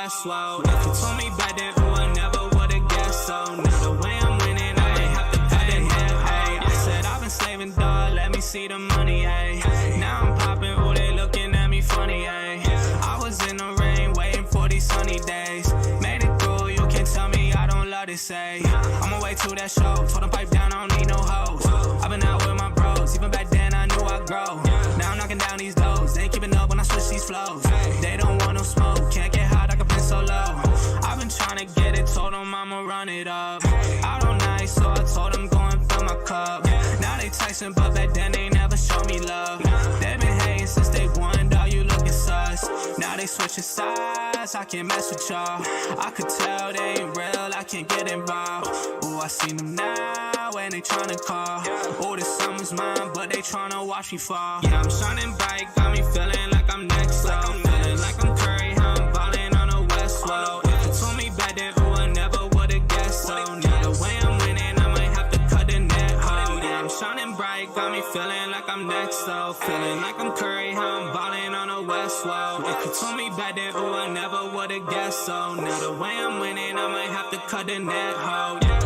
West. Whoa, if you told me back then, ooh, I never would've guessed. So now the way I'm winning, I ain't have to cut the net. Hey, I said I've been slaving, dog. Let me see the money. Hey, now I'm popping. Ooh, they looking at me funny. Hey, I was in the rain waiting for these sunny days. Made it through. You can tell me I don't love to say. I'ma wait till that show. Told them pipe down. I don't need no hoes. I've been out with my bros. Even back then I knew I'd grow. Now I'm knocking down these doors. They ain't keeping up when I switch these flows. They don't want no smoke. Can't get hot. I can been so low. I've been trying to get it. Told them I'ma run it up. Out all night, so I told them go and fill my cup. Now they texting, but back then they never showed me love. They been hating since day one, dog, you looking sus. Now they switching sides, I can't mess with y'all. I could tell they ain't real, I can't get involved. Ooh, I seen them now, and they tryna call. Ooh, this summer's mine, but they tryna watch me fall. Yeah, I'm shining bright, got me feeling like I'm next up. Feeling like I'm Curry, how I'm ballin' on the West. Whoa, if you told me back then, ooh, I never would've guessed. So now the way I'm winning, I might have to cut the net. Oh, yeah, I'm shining bright, got me feeling like I'm next up. Feeling like I'm Curry, how I'm ballin' on the West. Whoa, if you told me back then, ooh, I never would've guessed. So now the way I'm winning, I might have to cut the net. Oh, yeah.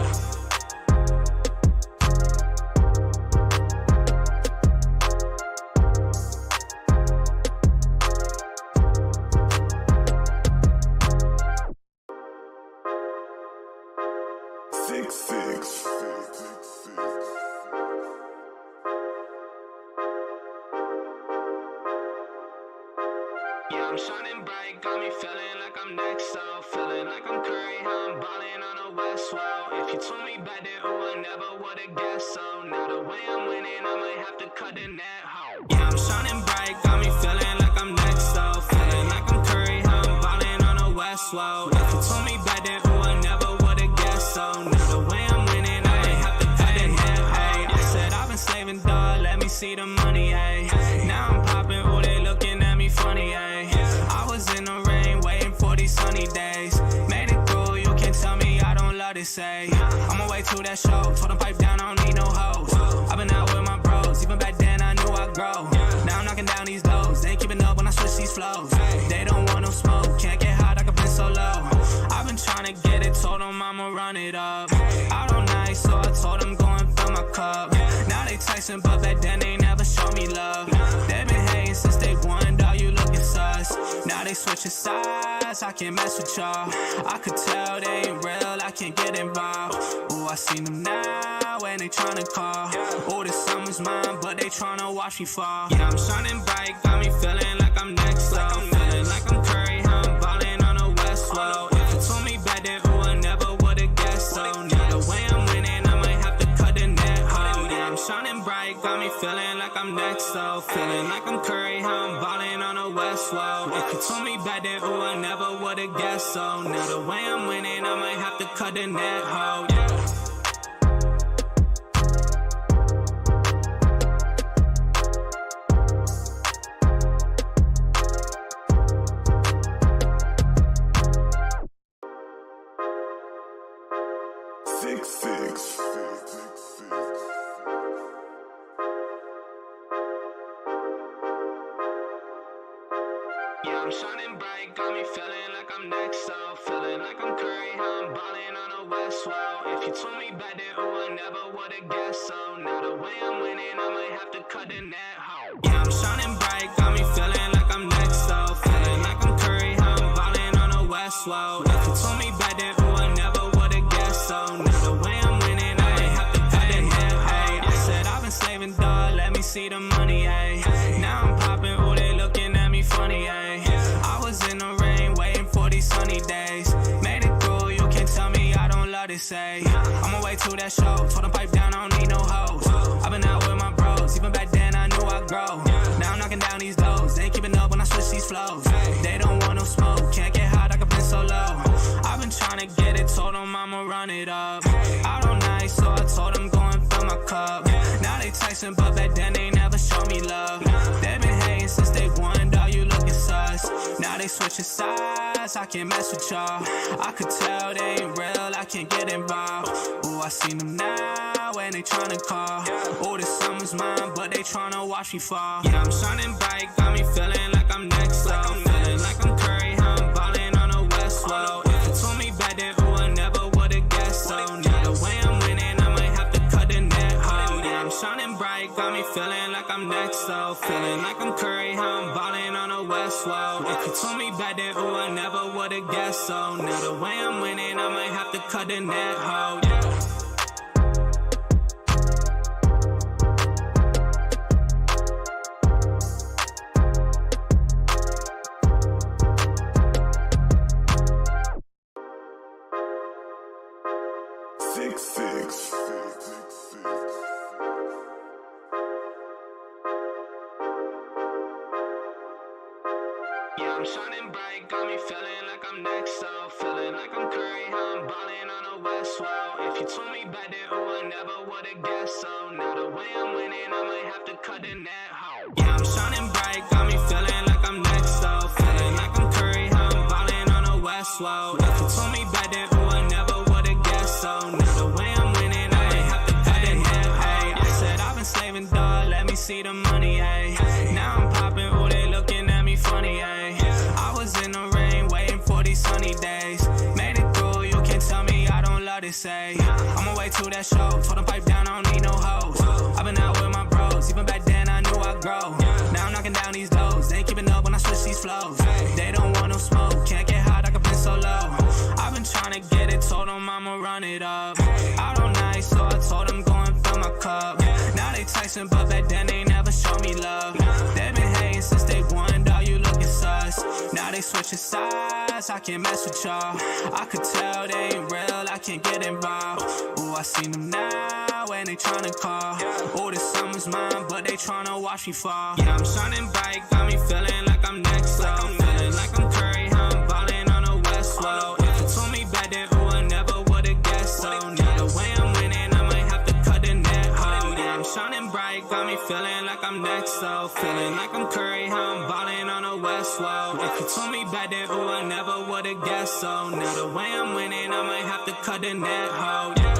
Yeah, I'm shining bright, got me feeling like I'm next up. Feeling like I'm Curry, how I'm ballin' on the West. Whoa, if you told me back then, ooh, I never would've guessed. So now the way I'm winning, I might have to cut the net. Yeah, I'm shining bright, got me feeling like I'm next up. Feeling like I'm Curry, how I'm ballin' on the West. Whoa, if you told me back then, ooh, I never would've guessed. So now the way I'm winning, I ain't have to cut the net. Hey, I said I've been slaving, dog. Let me see the money. Hey, now I'm popping. Ooh, they looking at me funny. Hey, I was in the rain waiting for these sunny days. Made it through. You can tell me I don't love to say. I'ma wait till that show. Told them pipe down. I don't need no hoes. I've been out with my bros. Even back then I knew I'd grow. Now I'm knocking down these doors. They ain't keeping up when I switch these flows. They don't want no smoke. Can't get hot. I can been so low. I've been trying to get it. Told them I'ma run it up. Out all night, so I told them go and fill my cup. Now they texting, but back then they never showed me love. They been hating since day one, dog, you looking sus. Now they switching sides, I can't mess with y'all. I could tell they ain't real, I can't get involved. Ooh, I seen them now, and they tryna call. Ooh, this summer's mine, but they tryna watch me fall. Yeah, I'm shining bright, got me feeling like I'm next up. Feeling like I'm Curry, how I'm ballin' on the West. Whoa, if you told me back then, ooh, I never would've guessed. So now the way I'm winning, I might have to cut the net. Oh, yeah, I'm shining bright, got me feeling like I'm next up. Feeling like I'm Curry, how I'm ballin' on the West. Whoa, if you told me back then, ooh, I never would've guessed. So now the way I'm winning, I might have to cut the net. Oh, yeah. Yeah, I'm shining bright, got me feeling like I'm next up. Feeling like I'm Curry, how I'm ballin' on the West. Whoa, if you told me back then, ooh, I never would've guessed. So now the way I'm winning, I might have to cut the net. Yeah, I'm shining bright, got me feeling like I'm next up. Feeling like I'm Curry, how I'm ballin' on the West. Whoa, if you told me back then, ooh, I never would've guessed. So now the way I'm winning, I ain't have to cut the net. Hey, I said I've been slaving, dog. Let me see the money. Hey, now I'm popping. Ooh, they looking at me funny. Hey, I was in the rain waiting for these sunny days. Made it through. You can tell me I don't love to say. I'ma wait till that show. Told them pipe down. I don't need no hoes. I've been out with my bros. Even back then I knew I'd grow. Now I'm knocking down these doors. They ain't keeping up when I switch these flows. They don't want no smoke. Can't get hot. I can been so low. I've been trying to get it. Told them I'ma run it up. Out all night, so I told them go and fill my cup. Now they texting, but back then they never showed me love. They been hating since day one, dog, you looking sus. Now they switching sides, I can't mess with y'all. I could tell they ain't real, I can't get involved. Ooh, I seen them now, and they tryna call. Ooh, this summer's mine, but they tryna watch me fall. Yeah, I'm shining bright, got me feeling like I'm next up. Feeling like I'm Curry, how I'm ballin' on the West. like I'm Curry, how I'm ballin' on the West Wall. If you told me back then, ooh, I never would've guessed so. Now the way I'm winning, I might have to cut the net, ho, yeah. Yeah, I'm shining bright, got me feeling like I'm next, so feeling like I'm Curry, how I'm ballin' on the West Wall. If you told me back then, ooh, I never would've guessed so. Now the way I'm winning, I might have to cut the net, ho. Yeah, I'm shining bright, got me feeling like I'm next, so feeling like I'm Curry, how I'm ballin' on the West Wall. If you told me back then, ooh, I never would've guessed so. Now the way I'm winning, I might have to cut the net, hey. I said I've been slaving, dog, let me see the money, hey. Now I'm popping, ooh, they looking at me funny, hey. I was in the rain, waiting for these sunny days. Made it through, you can tell me I don't love to say. I'ma wait till that show, told them pipe down, I don't need no hoes. I've been out with my bros, even back then I knew I'd grow. Now I'm knocking down these doors, they ain't keeping up when I switch these flows. They don't want no smoke, can't get hot, I can play so low. I've been trying to get it, told them I'ma run it up. Out all night, so I told them go and fill my cup. Now they texting, but back then they never showed me love. They been hating since day one, dog, you looking sus. Now they switching sides, I can't mess with y'all. I could tell they ain't real, I can't get involved. Ooh, I seen them now, and they tryna call. Ooh, this summer's mine, but they tryna watch me fall. Yeah, I'm shining bright, got me feeling like I'm next, so feeling like I'm Curry, how I'm ballin' on the West Wall. If you told me back then, ooh, I never would've guessed so. Now the way I'm winning, I might have to cut the net, ho. Yeah, I'm shining bright, got me feeling like I'm next, so feeling like I'm Curry, how I'm ballin' on the West Wall. If you told me back then, ooh, I never would've guessed so. Now the way I'm winning, I might have to cut the net, ho, yeah.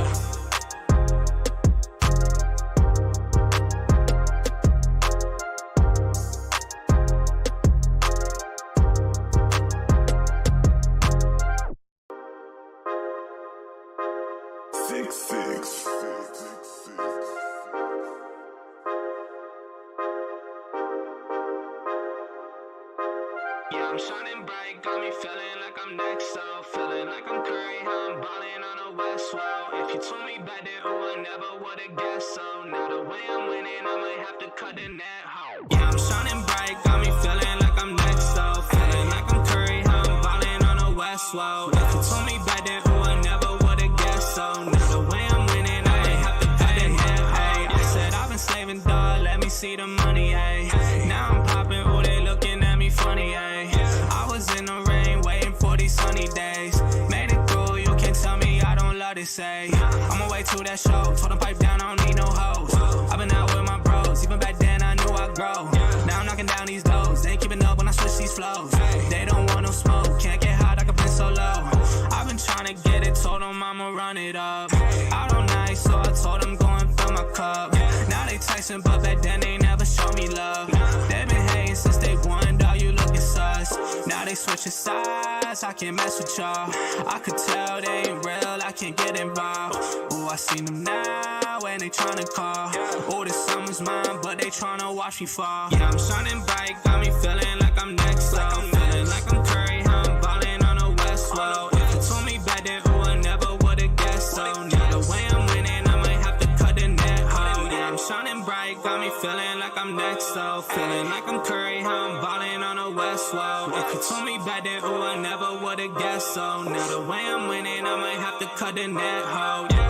Yeah, I'm shining bright, got me feeling like I'm next, so feeling like I'm Curry, how I'm ballin' on the West Wall. If you told me back then, ooh, I never would've guessed so. Now the way I'm winning, I might have to cut the net, ho. Yeah, I'm shining bright, got me feeling like I'm next, so feeling like I'm Curry, how I'm ballin' on the West Wall. If you told me back then, ooh, I never would've guessed so. Now the way I'm winning, I might have to cut the net, hey. I said I've been slaving, dog, let me see the money, hey. Now I'm popping, ooh, they looking at me funny, hey. I was in the rain, waiting for these sunny days. Made it through, you can tell me I don't love to say. I'ma wait till that show, told them pipe down, I don't need no hoes. I've been out with my bros, even back then I knew I'd grow. Now I'm knocking down these doors, they ain't keeping up when I switch these flows. They don't want no smoke, can't get hot, I can play so low. I've been trying to get it, told them I'ma run it up. Out all night, so I told them go and fill my cup. Now they texting, but back then they never showed me love. They been hating since day one, dog, you looking sus. Now they switching sides, I can't mess with y'all. I could tell they ain't real, I can't get involved. Ooh, I seen them now, and they tryna call. Ooh, this summer's mine, but they tryna watch me fall. Yeah, I'm shining bright, got me feeling like I'm next, so feeling like I'm Curry, how I'm ballin' on the West Wall. If you told me back then, ooh, I never would've guessed so. Now the way I'm winning, I might have to cut the net, ho. Yeah, I'm shining bright, got me feeling like I'm next, so feeling like I'm Curry, how I'm ballin' on the West Wall. If you told me back then, ooh, I never would've guessed so. Now the way I'm winning, I might have to cut the net, ho, yeah.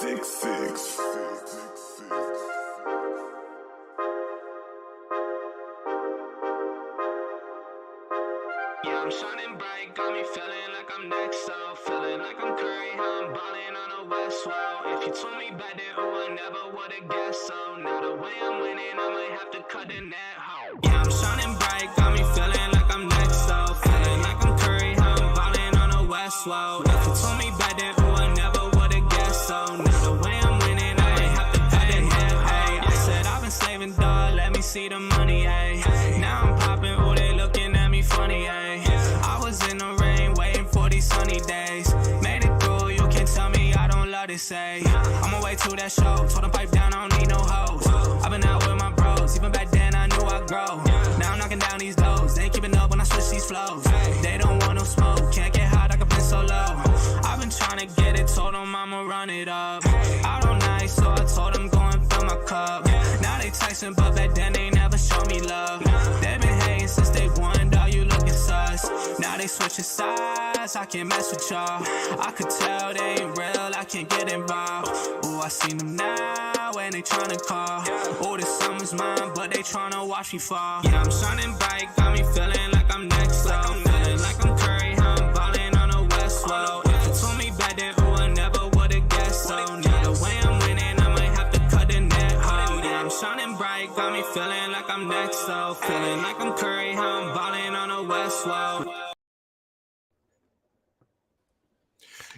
6'6". Yeah, I'm shining bright, got me feeling like I'm next, so feeling like I'm Curry, how I'm ballin' on the West Wall. If you told me back then, ooh, I never would've guessed so. Now the way I'm winning, I might have to cut the net, ho. Yeah, I'm shining bright, got me feeling like I'm next, so feeling like I'm Curry, how I'm ballin' on the West Wall. If you told me back then, ooh, I never would've guessed so. Now the way I'm winning, I might have to cut the net, hey. I said I've been slaving, dog, let me see the money, hey. Now I'm say. I'ma wait till that show. Told them pipe down, I don't need no hoes. I've been out with my bros. Even back then, I knew I'd grow. Now I'm knocking down these doors. They ain't keeping up when I switch these flows. They don't want no smoke. Can't get hot, I can been so low. I've been trying to get it. Told them I'ma run it up. Out all night, so I told them go and fill my cup. Now they texting, but back then they never showed me love. They been hating since day one, dog, you looking sus. Now they switching sides, I can't mess with y'all. I could tell they ain't real, I can't get involved. Ooh, I seen them now, and they tryna call. Ooh, this summer's mine, but they tryna watch me fall. Yeah, I'm shining bright, got me feeling like I'm next up. Feeling like I'm Curry, how I'm ballin' on the West Road. If you told me back then, ooh, I never would've guessed so. Now the way I'm winning, I might have to cut the net hoe. Yeah, I'm shining bright, got me feeling like I'm next up. Feeling like I'm Curry, how I'm ballin' on the West Road.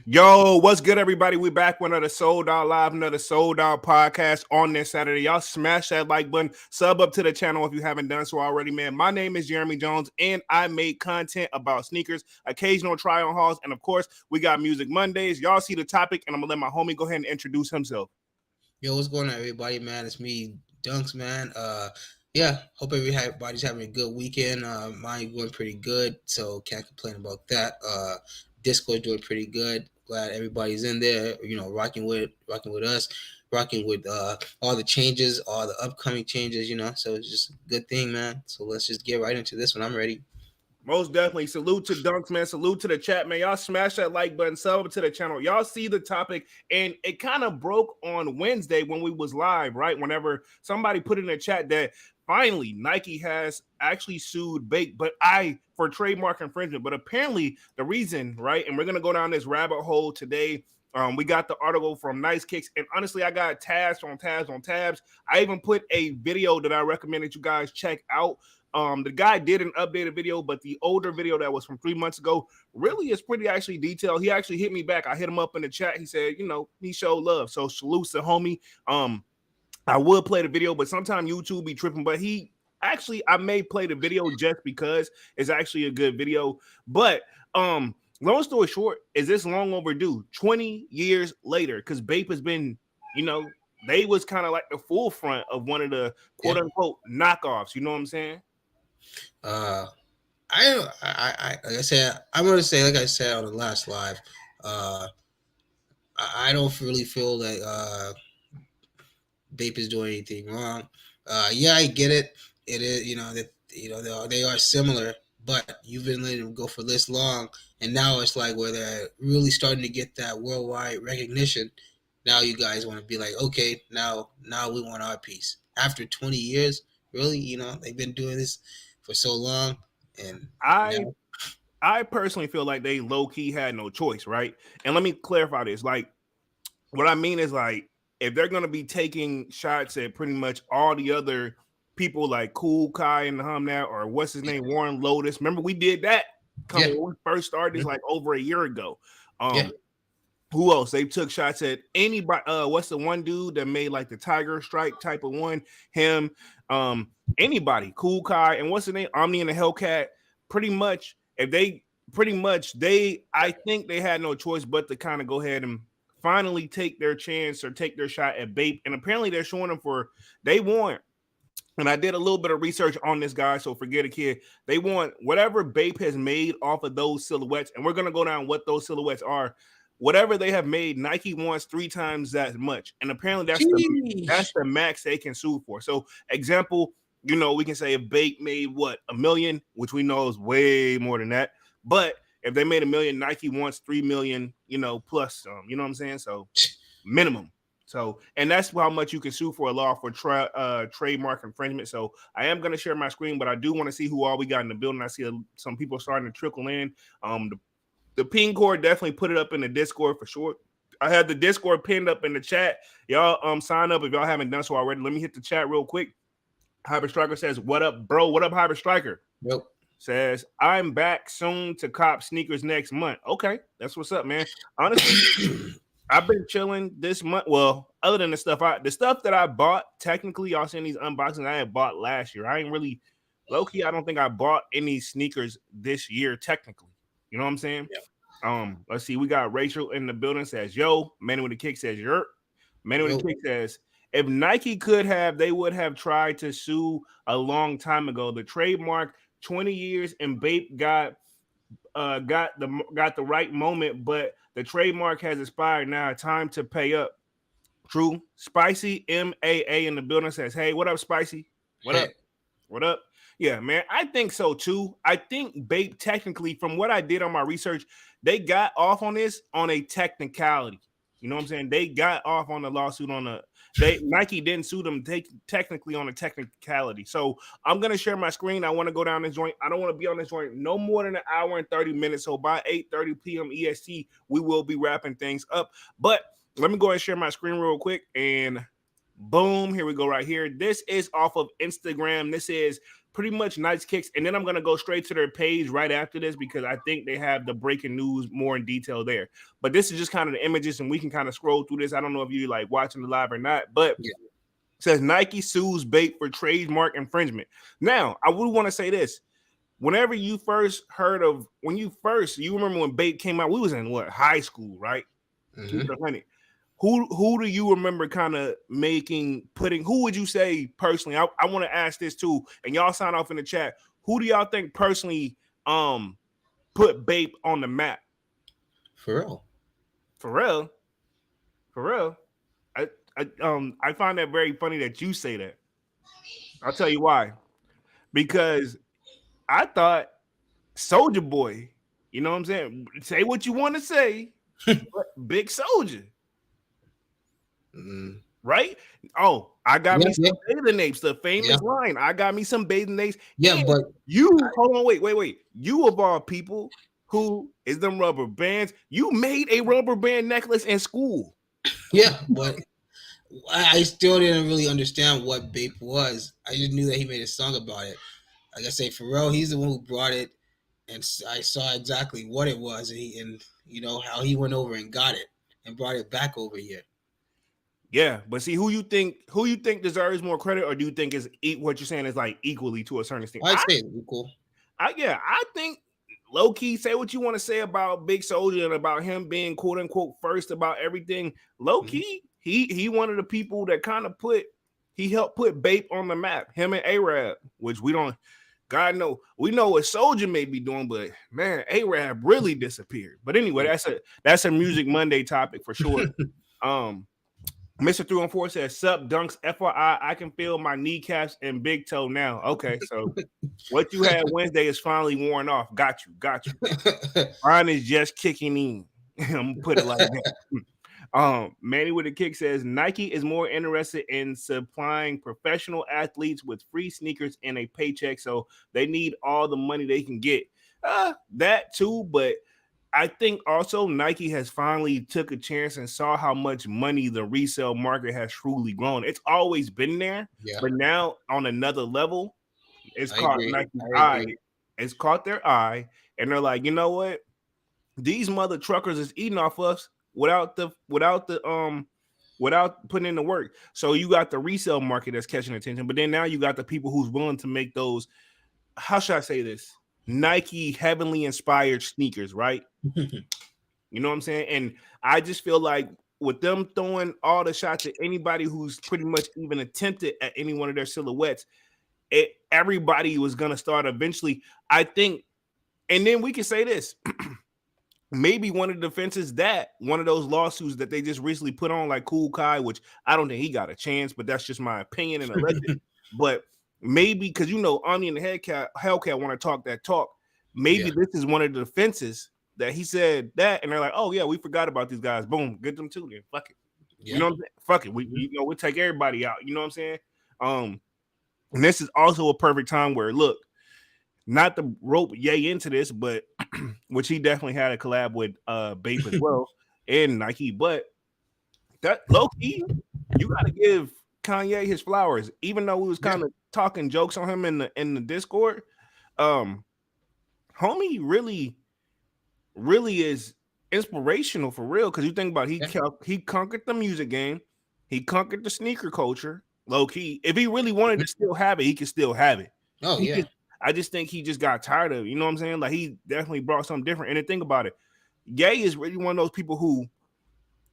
Yo, what's good, everybody? We back with another Sold Out Live, another Sold Out podcast on this Saturday. Y'all smash that like button, sub up to the channel if you haven't done so already, man. My name is Jeremy Jones, and I make content about sneakers, occasional try-on hauls, and of course, we got Music Mondays. Y'all see the topic, and I'm gonna let my homie go ahead and introduce himself. Yo, what's going on, everybody, man? It's me, Dunks, man. Yeah, hope everybody's having a good weekend. Mine going pretty good, so can't complain about that. Discord doing pretty good. Glad everybody's in there, rocking with us, rocking with all the changes, all the upcoming changes, so it's just a good thing, man. So let's just get right into this one. I'm ready. Most definitely. Salute to Dunks, man. Salute to the chat, man. Y'all smash that like button, sub to the channel. Y'all see the topic, and it kind of broke on Wednesday when we was live, right? Whenever somebody put in the chat that finally Nike has actually sued Bape, for trademark infringement. But apparently the reason, right? And we're gonna go down this rabbit hole today. We got the article from Nice Kicks, and honestly, I got tabs on tabs on tabs. I even put a video that I recommend that you guys check out. The guy did an updated video, but the older video that was from 3 months ago really is pretty actually detailed. He actually hit me back. I hit him up in the chat. He said, he showed love. So salute to homie. I would play the video, but sometimes YouTube be tripping. But I may play the video just because it's actually a good video. But long story short, is this long overdue? 20 years later, because Bape has been, they was kind of like the forefront of one of the quote unquote knockoffs. You know what I'm saying? Like I said, I'm gonna say, like I said on the last live, I don't really feel that Bape is doing anything wrong. Yeah, I get it. It is, they are similar, but you've been letting them go for this long, and now it's like where they're really starting to get that worldwide recognition. Now you guys want to be like, okay, now we want our piece. After 20 years, really, they've been doing this for so long, and I personally feel like they low-key had no choice, right? And let me clarify this. Like, what I mean is, like, if they're gonna be taking shots at pretty much all the other people like Cool Kai and the Now, or what's his name, Warren Lotus. Remember, we did that when we first started this like over a year ago. Who else? They took shots at anybody. What's the one dude that made like the Tiger Strike type of one? Him. Anybody. Cool Kai, and what's the name? Omni and the Hellcat. Pretty much, I think they had no choice but to kind of go ahead and finally take their chance or take their shot at Bape. And apparently they're showing them they want, and I did a little bit of research on this guy, so forget a kid. They want whatever Bape has made off of those silhouettes, and we're going to go down what those silhouettes are. Whatever they have made, Nike wants 3 times that much. And apparently that's the max they can sue for. So example, we can say if Bape made $1 million, which we know is way more than that. But if they made $1 million, Nike wants 3 million, plus some, you know what I'm saying? So minimum. So, and that's how much you can sue for a law for trademark infringement. So I am going to share my screen, but I do want to see who all we got in the building. I see some people starting to trickle in. The ping cord, definitely put it up in the Discord for sure. I had the Discord pinned up in the chat. Y'all sign up if y'all haven't done so already. Let me hit the chat real quick. Hybrid Striker says, "What up, bro? What up, Hybrid Striker?" Yep. Says, "I'm back soon to cop sneakers next month." Okay, that's what's up, man. Honestly, I've been chilling this month. Well, other than the stuff that I bought, technically, y'all seeing these unboxings I had bought last year. I ain't really low key. I don't think I bought any sneakers this year, technically. You know what I'm saying? Yeah. Let's see. We got Rachel in the building says, yo. Manny with the kick says, yerp. Manny with the kick says, if Nike could have, they would have tried to sue a long time ago. The trademark 20 years and Bape got the right moment, but the trademark has expired now. Time to pay up. True. Spicy MAA in the building says, hey, what up, Spicy? What up? What up? Yeah, man. I think so too. I think Bape technically, from what I did on my research, they got off on this on a technicality. You know what I'm saying? They got off on the lawsuit on a Nike didn't sue them technically on a technicality. So I'm gonna share my screen. I want to go down this joint. I don't want to be on this joint no more than an hour and 30 minutes. So by 8:30 p.m. EST, we will be wrapping things up. But let me go ahead and share my screen real quick. And boom, here we go right here. This is off of Instagram. This is pretty much Nice Kicks. And then I'm going to go straight to their page right after this because I think they have the breaking news more in detail there. But this is just kind of the images and we can kind of scroll through this. I don't know if you like watching the live or not, but it says Nike sues Bape for trademark infringement. Now, I would want to say this. Whenever you first heard of, you remember when Bape came out, we was in high school, right? Mm-hmm. Who do you remember kind of who would you say personally? I want to ask this too, and y'all sign off in the chat. Who do y'all think personally put Bape on the map? For real. I find that very funny that you say that. I'll tell you why. Because I thought Soulja Boy, you know what I'm saying? Say what you want to say, but Big Soulja. Right? Oh, I got me some bathing apes. The famous line. I got me some bathing apes. Yeah, but hold on, wait. You of all people, who is them rubber bands? You made a rubber band necklace in school. Yeah, but I still didn't really understand what Bape was. I just knew that he made a song about it. Like I say, Pharrell, he's the one who brought it, and I saw exactly what it was, and you know how he went over and got it and brought it back over here. Yeah, but see, who you think deserves more credit, or do you think is what you're saying is like equally to a certain extent? I'd say equal. I think low key, say what you want to say about Big Soulja and about him being quote unquote first about everything. Low key, he one of the people that kind of helped put Bape on the map. Him and A-Rab, which we know what Soulja may be doing, but man, A-Rab really disappeared. But anyway, that's a Music Monday topic for sure. Mr. 314 says, sup, Dunks, FYI, I can feel my kneecaps and big toe now. Okay, so what you had Wednesday is finally worn off. Got you. Mine is just kicking in. I'm going to put it like that. Manny with a kick says, Nike is more interested in supplying professional athletes with free sneakers and a paycheck, so they need all the money they can get. That too, but I think also Nike has finally took a chance and saw how much money the resale market has truly grown. It's always been there, but now on another level, it's caught Nike's eye. It's caught their eye, and they're like, you know what? These mother truckers is eating off us without putting in the work. So you got the resale market that's catching attention, but then now you got the people who's willing to make those. How should I say this? Nike heavenly inspired sneakers, right? You know what I'm saying? And I just feel like with them throwing all the shots at anybody who's pretty much even attempted at any one of their silhouettes, everybody was going to start eventually, I think. And then we can say this. Maybe one of the defenses that one of those lawsuits that they just recently put on, like Kool Kai, which I don't think he got a chance, but that's just my opinion and alleged. But maybe because Omni and the Hellcat want to talk that talk. Maybe this is one of the defenses that he said that, and they're like, "Oh yeah, we forgot about these guys. Boom, get them too. Then fuck it. You know what I'm saying? Fuck it. We'll take everybody out. You know what I'm saying? And this is also a perfect time where look, not to rope Ye into this, but which he definitely had a collab with Bape as well and Nike, but that low key, you got to give Kanye his flowers, even though we was kind of talking jokes on him in the Discord. Homie really is inspirational for real, because you think about he conquered the music game, he conquered the sneaker culture. Low key, if he really wanted to still have it, he could still have it. I just think he just got tired of it. You know what I'm saying? Like he definitely brought something different. And then think about it, Ye is really one of those people who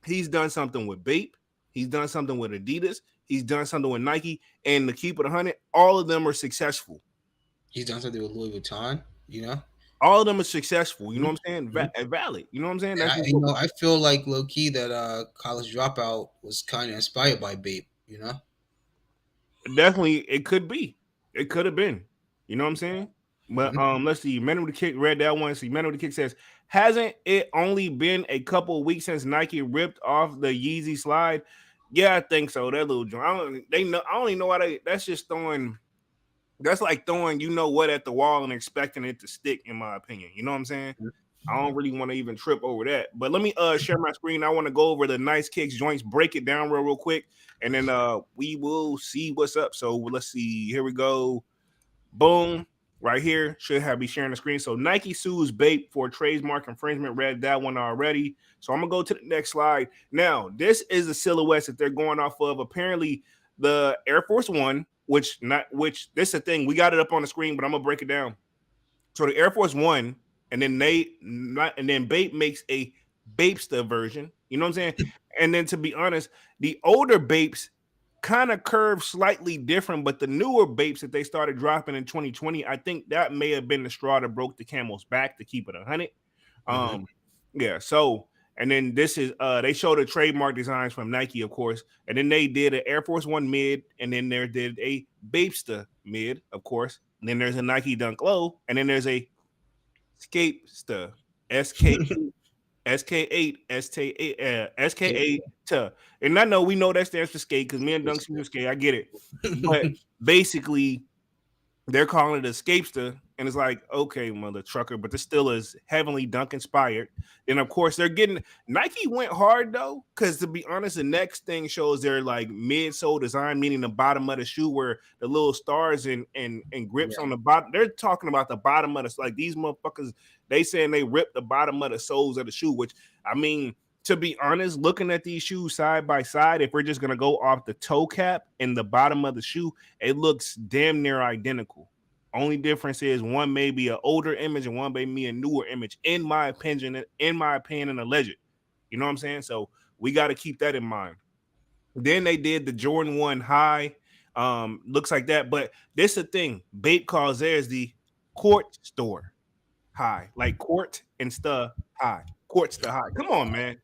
he's done something with Bape, he's done something with Adidas, he's done something with Nike, and to keep it 100, all of them are successful. He's done something with Louis Vuitton, you know. All of them are successful. You know Mhm, what I'm saying? mhm. Valid. You know what I'm saying? And That's I, just you know, I feel like low key that College Dropout was kind of inspired by Bape, you know. definitely it could be. It could have been. You know what I'm saying? But Mhm. let's see. Men with the Kick read that one. See, Men with the Kick says, hasn't it only been a couple of weeks since Nike ripped off the Yeezy slide? Yeah, I think so. That little joint. I don't even know why that's just throwing. That's like throwing you know what at the wall and expecting it to stick, in my opinion. You know what I'm saying? I don't really want to even trip over that. But let me share my screen. I want to go over the Nice Kicks joints, break it down real quick, and then we will see what's up. So let's see. Here we go. Boom. Right here. Should have be sharing the screen. So Nike sues Bape for trademark infringement. Read that one already. So I'm gonna go to the next slide. Now, this is the silhouettes that they're going off of. Apparently, the Air Force One, which this is the thing. We got it up on the screen, but I'm gonna break it down. So the Air Force One, and then Bape makes a Bapester version. You know what I'm saying? And then to be honest, the older Bapes kind of curve slightly different, but the newer Bapes that they started dropping in 2020, I think that may have been the straw that broke the camel's back to keep it 100. Mm-hmm. Yeah. So and then this is they showed the trademark designs from Nike, of course, and then they did an Air Force One mid, and then there did a Bapester mid, of course. And then there's a Nike Dunk Low, and then there's a Scapester, SK SK8 SK8 SK8 to, and I know we know that stands for skate because me and Dunk use skate. I get it, but basically they're calling it Escapester, and it's like, okay, mother trucker, but this still is heavily Dunk inspired. And of course, they're getting Nike went hard though, because to be honest, the next thing shows their like midsole design, meaning the bottom of the shoe where the little stars and grips on the bottom. They're talking about the bottom of the, like these motherfuckers. They saying they ripped the bottom of the soles of the shoe, which I mean, to be honest, looking at these shoes side by side, if we're just gonna go off the toe cap and the bottom of the shoe, it looks damn near identical. Only difference is one may be an older image and one may be a newer image, in my opinion, and alleged. You know what I'm saying? So we got to keep that in mind. Then they did the Jordan 1 high. Looks like that, but this is the thing. Bape calls theirs the court store high, like court and stuff high. Courts the high. Come on, man.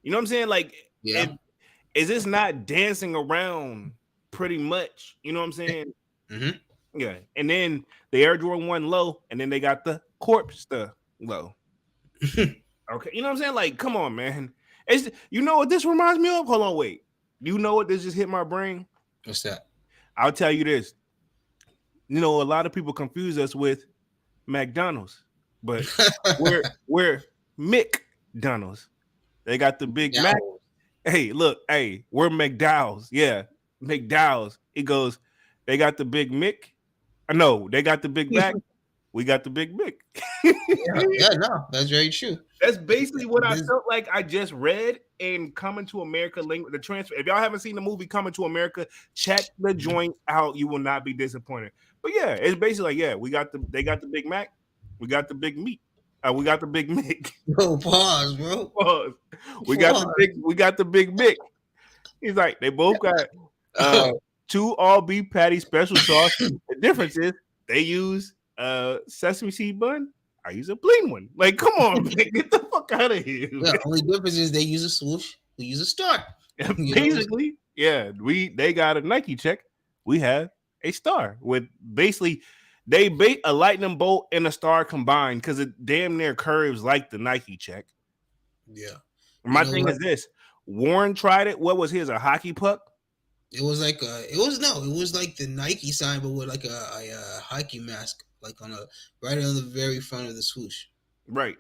You know what I'm saying? Like, Yeah. is this not dancing around pretty much? You know what I'm saying? Mm-hmm. Yeah. And then the Air Jordan 1 low, and then they got the corpse the low. Okay. You know what I'm saying? Like, come on, man. You know what this reminds me of? Hold on, wait. You know what this just hit my brain? What's that? I'll tell you this. You know, a lot of people confuse us with McDonald's, but we're McDonald's. They got the Big Mac. Hey, look, hey, we're McDowell's. Yeah, McDowell's. It goes, they got the Big Mick. No, they got the Big Mac. We got the Big Mick. No, that's very true. That's basically what I felt like I just read in Coming to America link the transfer. If y'all haven't seen the movie Coming to America, check the joint out. You will not be disappointed. But yeah, it's basically like, yeah, they got the Big Mac, we got the Big Meat. We got the Big Mick. Bro, pause, bro. Pause. We got the Big Mick. He's like, they both got two all beef patty special sauce. The difference is they use sesame seed bun. I use a plain one. Like, come on, man, get the fuck out of here. Yeah, only difference is they use a swoosh, we use a star. Basically, yeah, they got a Nike check. We have a star with basically they bait a lightning bolt and a star combined because it damn near curves like the Nike check. Yeah. My thing is this: Warren tried it. What was his? A hockey puck? It was like it was like the Nike sign, but with like a hockey mask, like right on the very front of the swoosh. Right.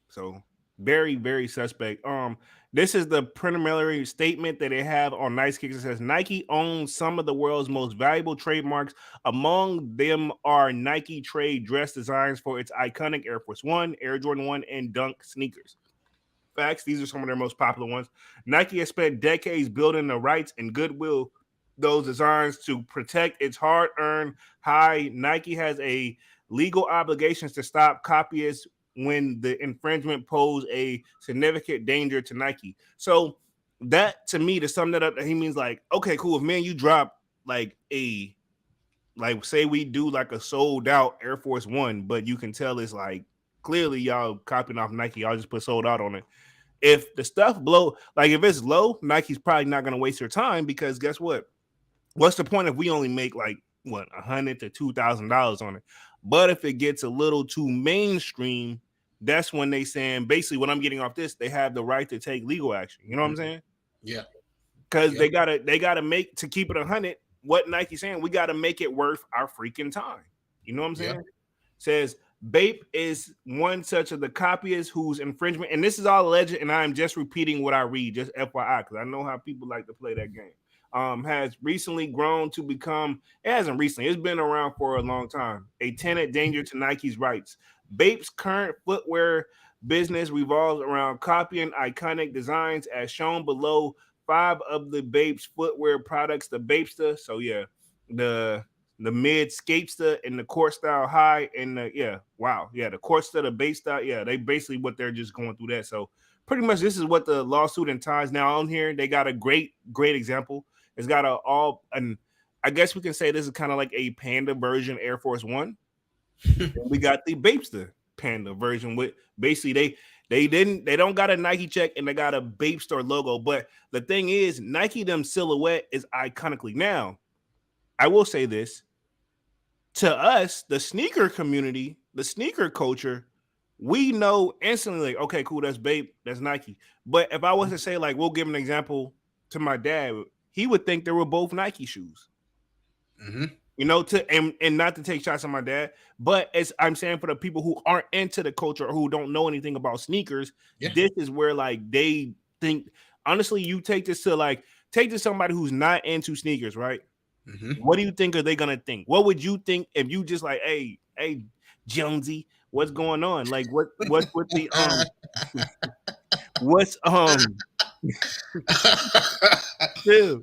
So very, very suspect. This is the preliminary statement that they have on Nice Kicks. It says Nike owns some of the world's most valuable trademarks. Among them are Nike trade dress designs for its iconic Air Force One, Air Jordan 1, and Dunk sneakers. Facts, these are some of their most popular ones. Nike has spent decades building the rights and goodwill those designs to protect its hard-earned high. Nike has a legal obligations to stop copyists when the infringement posed a significant danger to Nike. So that to me, to sum that up, he means like, okay, cool. If man, you drop like say we do like a sold out Air Force One, but you can tell it's like clearly y'all copying off Nike. Y'all just put sold out on it. If the stuff blow, like if it's low, Nike's probably not gonna waste your time because guess what? What's the point if we only make like what $100 to $2,000 on it? But if it gets a little too mainstream, that's when they saying basically what I'm getting off this, they have the right to take legal action. You know what I'm saying? Yeah. Because they gotta make to keep it 100. What Nike saying? We gotta make it worth our freaking time. You know what I'm saying? Yeah. Says Bape is one such of the copyists whose infringement, and this is all alleged, and I am just repeating what I read, just FYI, because I know how people like to play that game. Has recently grown to become, it hasn't recently, it's been around for a long time, a tenant danger to Nike's rights. Bape's current footwear business revolves around copying iconic designs as shown below. 5 of the Bape's footwear products, the Bapesta, so yeah, the mid skatester and the court style high and the court style, the base style, they basically what they're just going through that. So pretty much this is what the lawsuit and ties now on here. They got a great example. It's got and I guess we can say this is kind of like a Panda version Air Force One. We got the Bapester Panda version with basically they don't got a Nike check and they got a Bape Store logo. But the thing is, Nike them silhouette is iconically. Now, I will say this. To us, the sneaker community, the sneaker culture, we know instantly, like, okay, cool, that's Bape, that's Nike. But if I was to say, like, we'll give an example to my dad, he would think they were both Nike shoes. Mm-hmm. You know, and not to take shots at my dad, but as I'm saying for the people who aren't into the culture or who don't know anything about sneakers, this is where like they think. Honestly, you take this to somebody who's not into sneakers, right? Mm-hmm. What do you think are they gonna think? What would you think if you just like, hey, Jonesy, what's going on? Like, what's with the what's chill.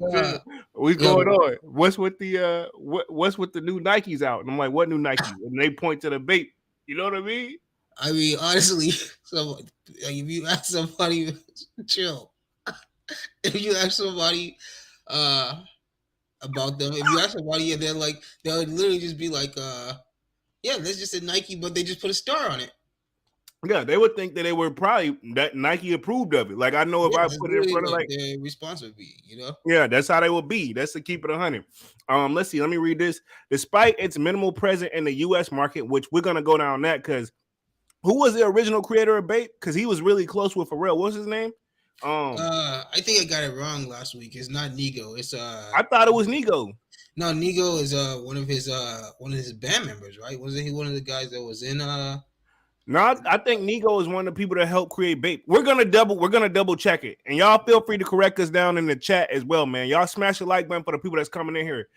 We going on. What's with the what's with the new Nikes out? And I'm like, what new Nike? And they point to the Bape. You know what I mean? I mean, honestly, so if you ask somebody, chill. If you ask somebody about them, if you ask somebody and they're like, they'll literally just be like, yeah, that's just a Nike, but they just put a star on it. Yeah, they would think that they were probably that Nike approved of it. Like I know if I put it in front of like their response would be, you know. Yeah, that's how they will be. That's to keep it 100. Let's see. Let me read this. Despite its minimal presence in the U.S. market, which we're gonna go down that because who was the original creator of Bape? Because he was really close with Pharrell. What's his name? I think I got it wrong last week. It's not Nigo. It's I thought it was Nigo. No, Nigo is one of his band members, right? Wasn't he one of the guys that was in No, I think Nigo is one of the people that helped create Bape. We're gonna double check it, and y'all feel free to correct us down in the chat as well, man. Y'all smash the like button for the people that's coming in here.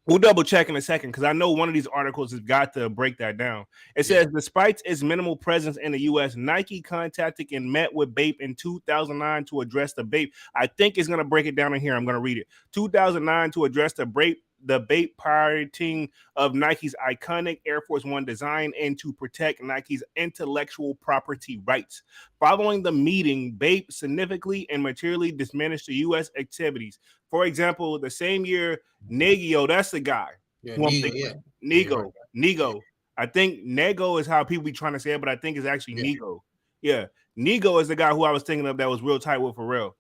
We'll double check in a second because I know one of these articles has got to break that down. It says, despite its minimal presence in the U.S., Nike contacted and met with Bape in 2009 to address the Bape. I think it's gonna break it down in here. I'm gonna read it. 2009 to address the Bape pirating of Nike's iconic Air Force One design and to protect Nike's intellectual property rights. Following the meeting, Bape significantly and materially diminished the U.S. activities. For example, the same year, Negio, that's the guy. Nego. I think Nego is how people be trying to say it, but I think it's actually Nego. Yeah, Nego is the guy who I was thinking of that was real tight with Pharrell.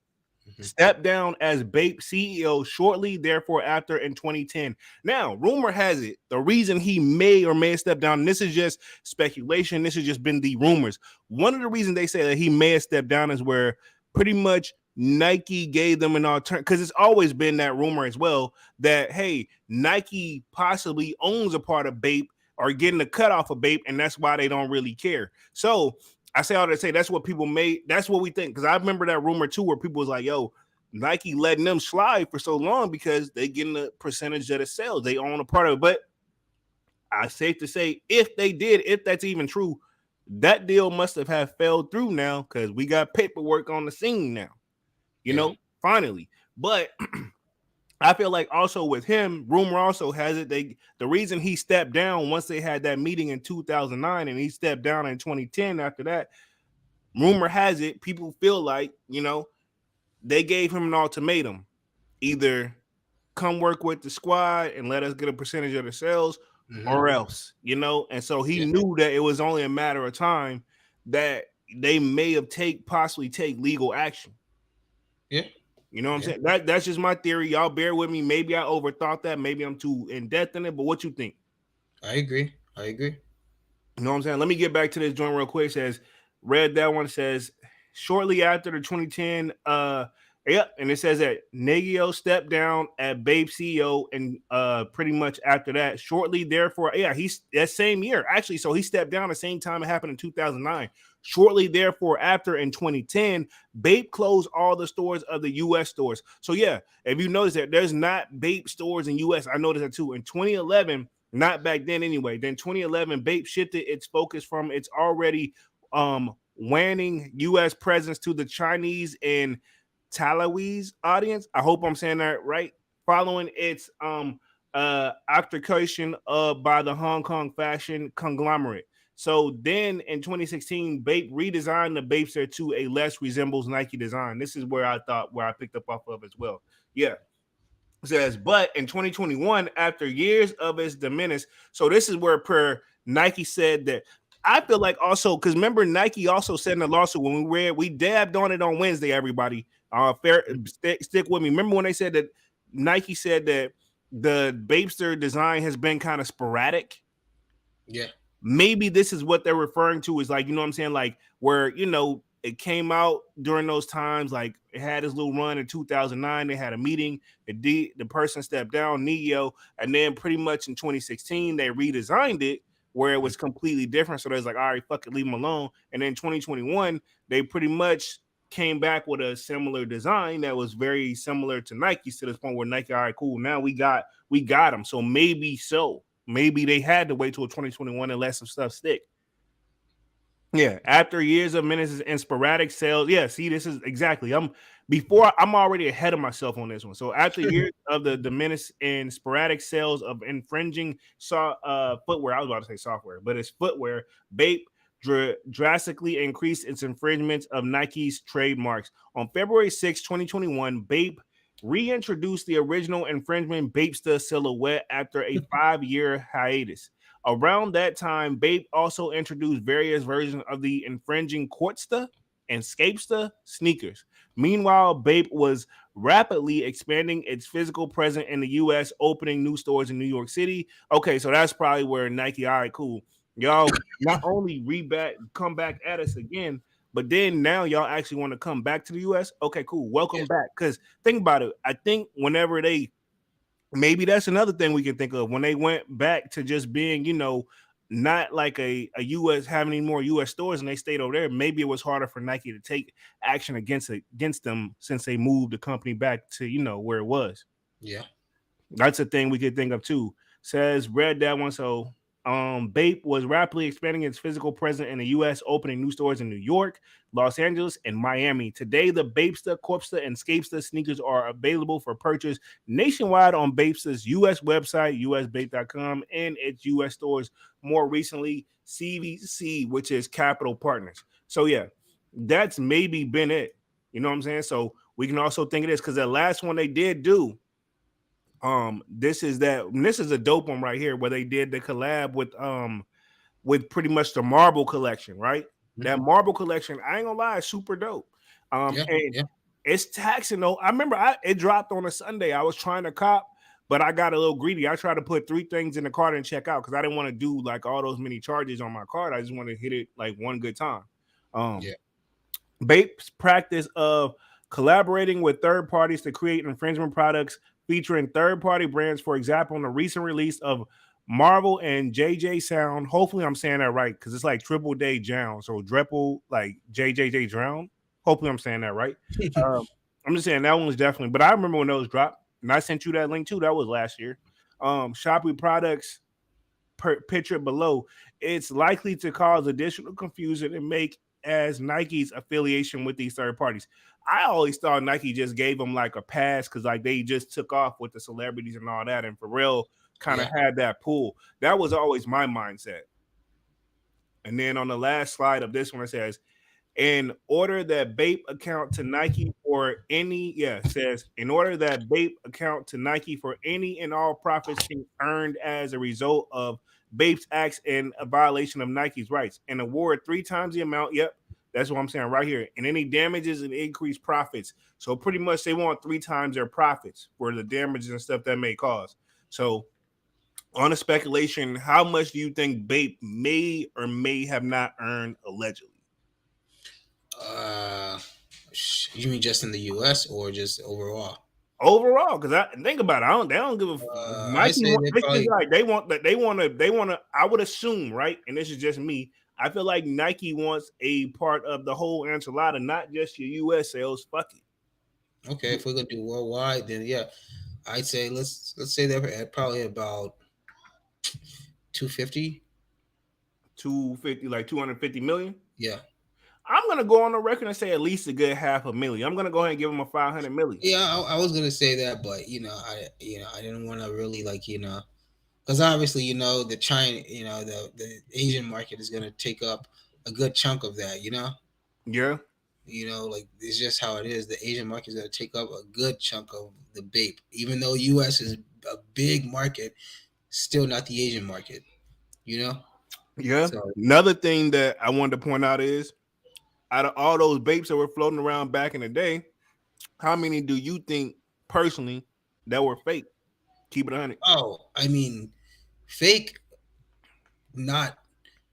Stepped down as Bape CEO shortly therefore after in 2010. Now, rumor has it the reason he may or may have stepped down, and this is just speculation, this has just been the rumors. One of the reasons they say that he may have stepped down is where pretty much Nike gave them an alternative, because it's always been that rumor as well that, hey, Nike possibly owns a part of Bape or getting a cut off of Bape, and that's why they don't really care. So I say all that to say that's what people made. That's what we think. Because I remember that rumor too, where people was like, "Yo, Nike letting them slide for so long because they getting a percentage of the sales. They own a part of it." But I safe to say, if they did, if that's even true, that deal must have fell through now because we got paperwork on the scene now. You know, finally. But I feel like also with him, rumor also has it the reason he stepped down once they had that meeting in 2009 and he stepped down in 2010 after that. Rumor has it people feel like, they gave him an ultimatum. Either come work with the squad and let us get a percentage of the sales or else, and so he Yeah. knew that it was only a matter of time that they may have possibly take legal action. Yeah. You know what I'm Yeah. saying? That's just my theory. Y'all bear with me. Maybe I overthought that. Maybe I'm too in depth in it. But what you think? I agree. I agree. You know what I'm saying? Let me get back to this joint real quick. It says, read that one. Says, shortly after the 2010, and it says that Nagio stepped down at Bape CEO, and pretty much after that, shortly therefore, he's that same year actually. So he stepped down the same time it happened in 2009. Shortly therefore, after in 2010, Bape closed all the stores of the U.S. stores. So yeah, if you notice that there's not Bape stores in U.S., I noticed that too. In 2011, not back then anyway. Then 2011, Bape shifted its focus from its already waning U.S. presence to the Chinese and Taiwanese audience. I hope I'm saying that right. Following its occupation by the Hong Kong fashion conglomerate. So then in 2016, Bape redesigned the Bapester to a less resembles Nike design. This is where I picked up off of as well. Yeah. Says, but in 2021, after years of its diminish, so this is where per Nike said that I feel like also because remember Nike also said in the lawsuit when we dabbed on it on Wednesday, everybody. Stick with me. Remember when they said that Nike said that the Bapester design has been kind of sporadic? Yeah. Maybe this is what they're referring to is like, you know what I'm saying? Like where, it came out during those times, like it had this little run in 2009. They had a meeting. The person stepped down, Neo, and then pretty much in 2016 they redesigned it where it was completely different. So there's like, all right, fuck it, leave them alone. And then 2021 they pretty much came back with a similar design that was very similar to Nike's to this point where Nike, all right, cool, now we got them. So maybe they had to wait till 2021 and let some stuff stick. Yeah, after years of menaces and sporadic sales. Yeah, see, this is exactly. I'm already ahead of myself on this one. So after years of the menace and sporadic sales of infringing footwear, I was about to say software, but it's footwear. Bape drastically increased its infringements of Nike's trademarks. On February 6, 2021, Bape reintroduced the original infringement Bapester silhouette after a 5-year hiatus. Around that time, Bape also introduced various versions of the infringing Quartster and Scapester sneakers. Meanwhile, Bape was rapidly expanding its physical presence in the U.S., opening new stores in New York City. Okay, so that's probably where Nike, all right, cool. Y'all not only come back at us again, but then now y'all actually want to come back to the U.S. Okay, cool. Welcome back. Because think about it. I think whenever maybe that's another thing we can think of when they went back to just being, not like a U.S. having any more U.S. stores and they stayed over there. Maybe it was harder for Nike to take action against them since they moved the company back to, where it was. Yeah. That's a thing we could think of too. Says read that one. So Bape was rapidly expanding its physical presence in the U.S., opening new stores in New York, Los Angeles, and Miami. Today, the Bapester, Corpster, and Scapester sneakers are available for purchase nationwide on Bapester's U.S. website, usbape.com, and its U.S. stores. More recently, CVC, which is Capital Partners. So yeah, that's maybe been it. You know what I'm saying? So we can also think of this because the last one they did do. This is a dope one right here where they did the collab with pretty much the Marble collection, right? Mm-hmm. That Marble collection, I ain't gonna lie, is super dope. It's taxing though. I remember it dropped on a Sunday. I was trying to cop, but I got a little greedy. I tried to put 3 things in the cart and check out because I didn't want to do like all those many charges on my card. I just want to hit it like one good time. Bape's practice of collaborating with third parties to create infringement products featuring third-party brands, for example, in the recent release of Marvel and JJ Sound. Hopefully I'm saying that right because it's like Triple Day Drown. So Dreple, like JJJ Drown. Hopefully I'm saying that right. I'm just saying that one was definitely, but I remember when those dropped, and I sent you that link too. That was last year. Shopee products picture below. It's likely to cause additional confusion and make as Nike's affiliation with these third parties? I always thought Nike just gave them like a pass because like they just took off with the celebrities and all that, and Pharrell kind of Yeah. had that pull. That was always my mindset. And then on the last slide of this one, it says, in order that Bape account to Nike for any, says, in order that Bape account to Nike for any and all profits earned as a result of Bape's acts in a violation of Nike's rights and award 3 times the amount. Yep. That's what I'm saying right here. And any damages and increased profits. So pretty much they want 3 times their profits for the damages and stuff that may cause. So on a speculation, how much do you think Bape may or may have not earned allegedly? Uh, you mean just in the U.S. or just overall? Overall, because I think about it, they don't give a I Nike. say they This is probably. like they want that they want to. I would assume, right? And this is just me. I feel like Nike wants a part of the whole enchilada, not just your U.S. sales. Fuck it. Okay, if we're gonna do worldwide, then yeah, I'd say let's say they're at probably about 250. 250, like 250 million. Yeah, I'm gonna go on the record and say at least a good $500,000. I'm gonna go ahead and give them a 500 million. yeah. I was gonna say that, but I didn't want to really because obviously the China, the Asian market is gonna take up a good chunk of that. Yeah, Like it's just how it is. The Asian market is gonna take up a good chunk of the Bape, even though U.S. is a big market, still not the Asian market. You know, yeah. so Another thing that I wanted to point out is, out of all those Bapes that were floating around back in the day, how many do you think personally that were fake? Keep it 100. I mean, fake, not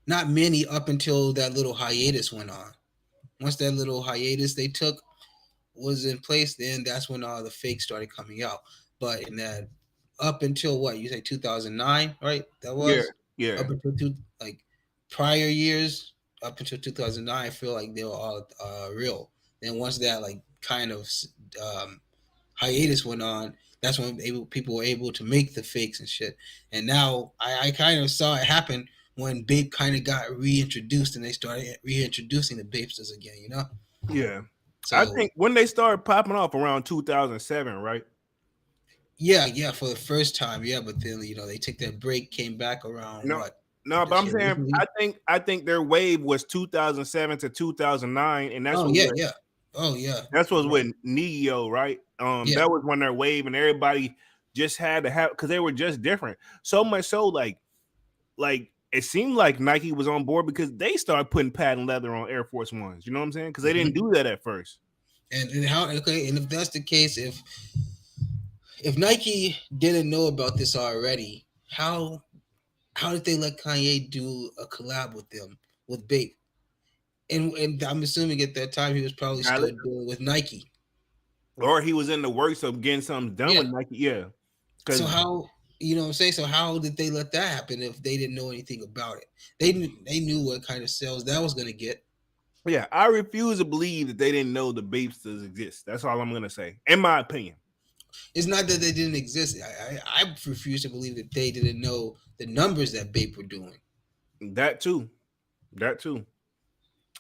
not many up until that little hiatus went on. Once that little hiatus they took was in place, then that's when all the fakes started coming out. But in that, up until what you say 2009, right? That Yeah, was yeah, up until prior years, up until 2009. I feel like they were all real. Then once that kind of um, hiatus went on, that's when people were able to make the fakes and shit. And now I kind of saw it happen when Bape kind of got reintroduced and they started reintroducing the Bapesters again, yeah. I So think when they started popping off around 2007, right? yeah, for the first time, yeah, but then they took that break, came back around No, what no, but this I'm year saying recently. I think their wave was 2007 to 2009, and Oh yeah, yeah, oh yeah, that's what was right, with Neo, right? yeah. That was when their wave, and everybody just had to have because they were just different. So much so, like it seemed like Nike was on board because they started putting patent leather on Air Force Ones. You know what I'm saying? Because they didn't Mhm. do that at first. And how okay, and if that's the case, if Nike didn't know about this already, how did they let Kanye do a collab with them with Bape? And I'm assuming at that time he was probably still Valid. doing with Nike. Or he was in the works of getting something done Yeah. with Nike. Yeah, So because how what I'm saying? So how did they let that happen if they didn't know anything about it? They knew what kind of sales that was gonna get. yeah, I refuse to believe that they didn't know the Bapesters exist. That's all I'm gonna say, in my opinion. It's not that they didn't exist. I refuse to believe that they didn't know the numbers that Bape were doing. That too. That too.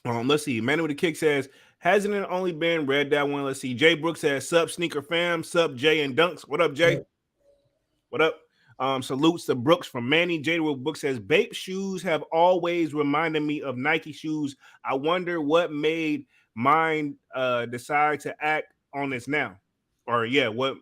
Let's see. Man with the Kick says, hasn't it only been read that one? Let's see. Jay Brooks says, sup, sneaker fam, sup, Jay and Dunks. What up, Jay? Right. What up? Salutes to Brooks from Manny. Jada Brooks says, Bape shoes have always reminded me of Nike shoes. I wonder what made mine decide to act on this now. Or what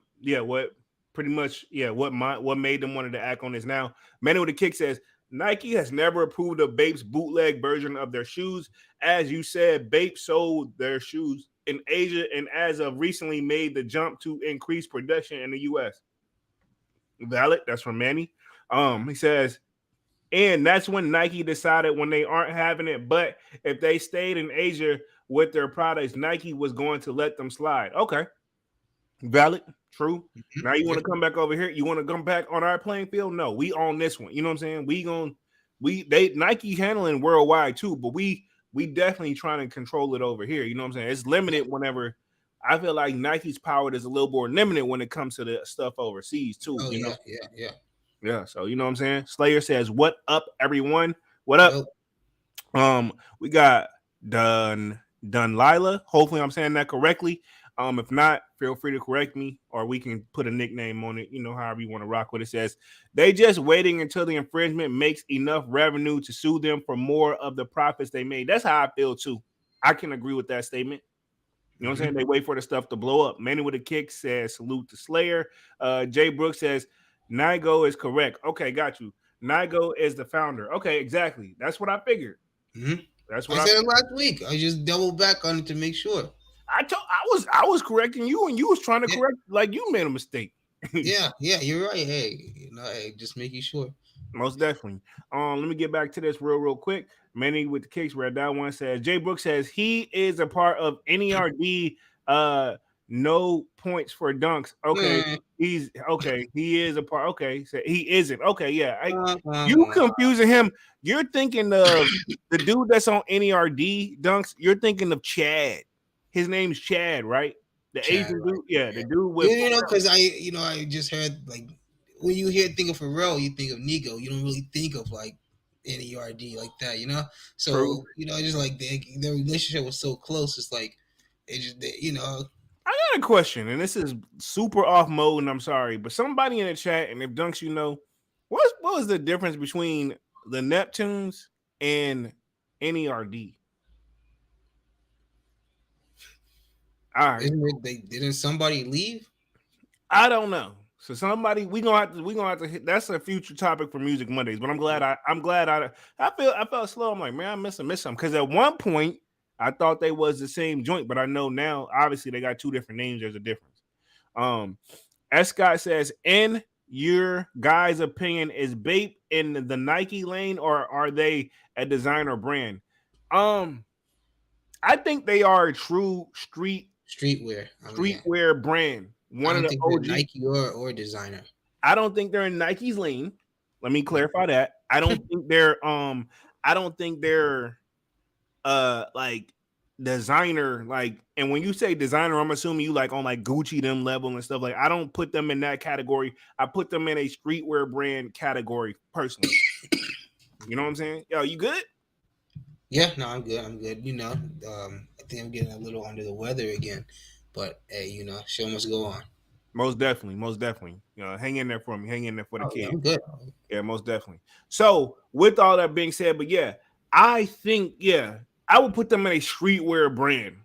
pretty much, what made them wanted to act on this now. Manny with the Kick says, Nike has never approved of Bape's bootleg version of their shoes. As you said, Bape sold their shoes in Asia and as of recently made the jump to increase production in the US. Valid. That's from Manny. He says, and that's when Nike decided when they aren't having it, but if they stayed in Asia with their products, Nike was going to let them slide. Okay. Valid. True. Now you want to come back over here? You want to come back on our playing field? No, we on this one. You know what I'm saying? They Nike handling worldwide too, but we definitely trying to control it over here. You know what I'm saying? It's limited whenever I feel like Nike's power is a little more limited when it comes to the stuff overseas too. Oh You know? yeah, yeah, yeah. Yeah. So you know what I'm saying? Slayer says, "What up, everyone? What up?" Yep. We got Dunlila. Hopefully, I'm saying that correctly. If not, feel free to correct me, or we can put a nickname on it. However you want to rock with it. Says they just waiting until the infringement makes enough revenue to sue them for more of the profits they made. That's how I feel too. I can agree with that statement. You know what I'm saying? They wait for the stuff to blow up. Manny with a kick says salute to Slayer. Jay Brooks says Nigo is correct. Okay, got you. Nigo is the founder. Okay, exactly. That's what I figured. Mm-hmm. That's what I said it last week. I just doubled back on it to make sure. I was correcting you, and you was trying to correct like you made a mistake. yeah, you're right. Hey, hey, just making sure. Most definitely. Let me get back to this real quick. Manny with the kicks read that one says Jay Brooks says he is a part of NERD. No points for dunks. Okay, he's okay. He is a part. Okay, so he isn't. Okay, yeah. You confusing him. You're thinking of the dude that's on NERD dunks. You're thinking of Chad. His name's Chad, right? The Chad, Asian right? dude. Yeah, the dude with. Because I just heard like when you think of Pharrell, you think of Nigo. You don't really think of like NERD like that, So True. just like their relationship was so close. It's like it just I got a question, and this is super off mode, and I'm sorry, but somebody in the chat, and if Dunks, what was the difference between the Neptunes and NERD? All right, didn't somebody leave? I don't know. So somebody we gonna have to hit. That's a future topic for Music Mondays. But I'm glad I felt slow. I'm like, man, I miss something because at one point I thought they was the same joint, but I know now obviously they got two different names. There's a difference. S. Scott says, in your guys' opinion, is Bape in the Nike lane or are they a designer brand? I think they are a true streetwear brand. One of the OG Nike or designer. I don't think they're in Nike's lane. Let me clarify that. I don't think they're like designer, like, and when you say designer, I'm assuming you like on like Gucci them level and stuff. Like, I don't put them in that category. I put them in a streetwear brand category personally. You know what I'm saying? Yo, you good? Yeah, no, I'm good. I think I'm getting a little under the weather again. But hey, show must go on. Most definitely. Hang in there for me. Hang in there for the kids. I'm good. Yeah, most definitely. So, with all that being said, but yeah, I think I would put them in a streetwear brand,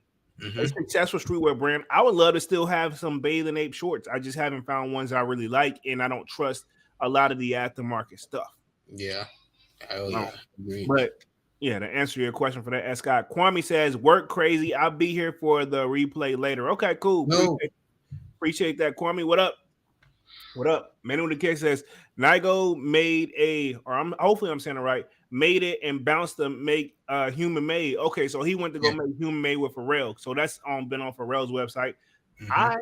a successful streetwear brand. I would love to still have some Bathing Ape shorts. I just haven't found ones I really like, and I don't trust a lot of the aftermarket stuff. Yeah, I agree. But yeah, to answer your question for that, Scott Kwame says, "Work crazy. I'll be here for the replay later." Okay, cool. No. Appreciate that, Kwame. What up? What up? Manu the Kick says Nigo made hopefully I'm saying it right, made it and bounced to make Human Made. Okay, so he went to go make Human Made with Pharrell. So that's been on Pharrell's website. I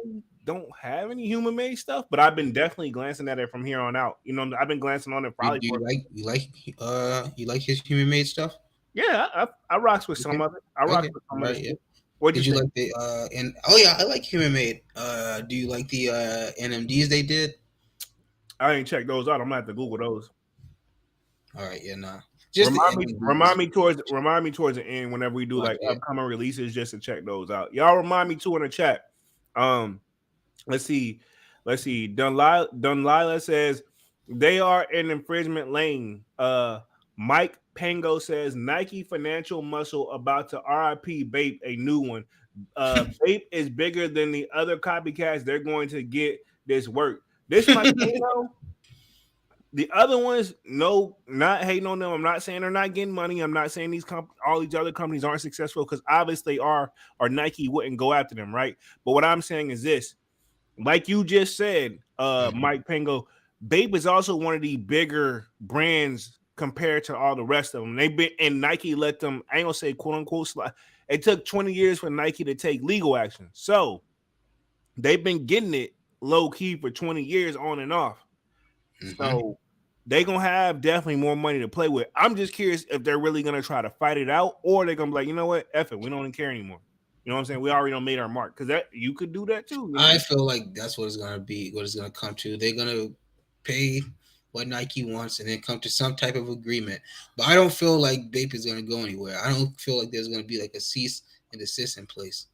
don't have any Human Made stuff, but I've been definitely glancing at it from here on out. I've been glancing on it probably. You like his Human Made stuff? Yeah, I rocks with some of it. I rocks with some of it. Yeah. What did you like the I like Human Made. Do you like the NMDs they did? I ain't checked those out. I'm gonna have to Google those. All right, yeah, nah. Just remind me towards the end whenever we do like upcoming releases, just to check those out. Y'all remind me too in the chat. Let's see. Dunlila says they are in infringement lane. Mike Pango says Nike financial muscle about to RIP Bape, a new one. Bape is bigger than the other copycats. They're going to get this work. This might the other ones, no, not hating on them. I'm not saying they're not getting money. I'm not saying all these other companies aren't successful because obviously they are, or Nike wouldn't go after them, right? But what I'm saying is this, like you just said, Mike Pango, Bape is also one of the bigger brands compared to all the rest of them. They've been, and Nike let them, I ain't gonna say quote unquote slide. It took 20 years for Nike to take legal action. So they've been getting it low key for 20 years on and off. So they're gonna have definitely more money to play with. I'm just curious if they're really gonna try to fight it out, or they're gonna be like, you know what, F it, we don't even care anymore. You know what I'm saying? We already made our mark, because that you could do that too. I feel like that's what it's gonna be. What it's gonna come to. They're gonna pay what Nike wants and then come to some type of agreement. But I don't feel like Bape is going to go anywhere. I don't feel like there's going to be like a cease and desist in place.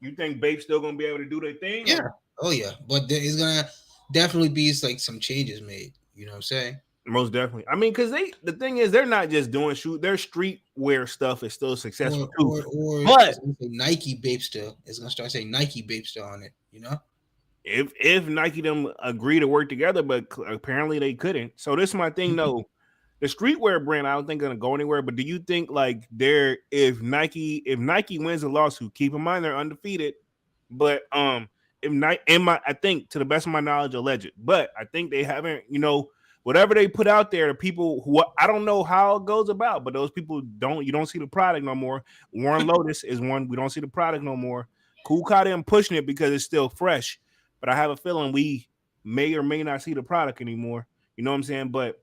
You think Bape's still gonna be able to do their thing? Yeah. Or? Oh yeah. But there is going to definitely be like some changes made. You know what I'm saying? Most definitely. I mean, because the thing is, they're not just doing their streetwear stuff is still successful too. Or But it's going to say Nike Bapester. It's going to start saying Nike Bapester on it. You know? if Nike them agree to work together, but apparently they couldn't. So this is my thing though. The streetwear brand, I don't think gonna go anywhere. But do you think like if Nike wins a lawsuit, keep in mind they're undefeated, but if Nike I think to the best of my knowledge, alleged, but I think they haven't, whatever they put out there, the people who I don't know how it goes about, but those people you don't see the product no more. Warren Lotus is one, we don't see the product no more. Cool caught him pushing it because it's still fresh, but I have a feeling we may or may not see the product anymore. You know what I'm saying? But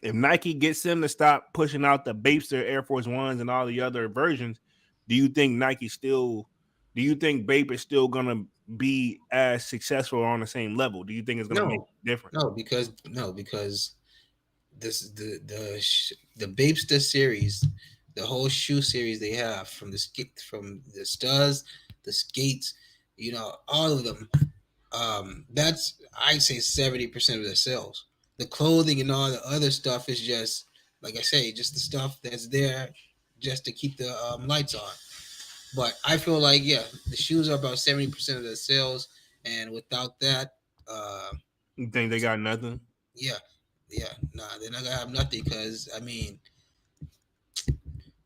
if Nike gets them to stop pushing out the Bapester Air Force Ones and all the other versions, do you think Bape is still gonna be as successful or on the same level? Do you think it's gonna make a difference? Because this the Bapester series, the whole shoe series they have from the studs, the skates, all of them. That's I'd say 70% of their sales. The clothing and all the other stuff is just like I say, just the stuff that's there just to keep the lights on. But I feel like the shoes are about 70% of their sales, and without that, You think they got nothing? yeah, nah, they're not gonna have nothing because I mean,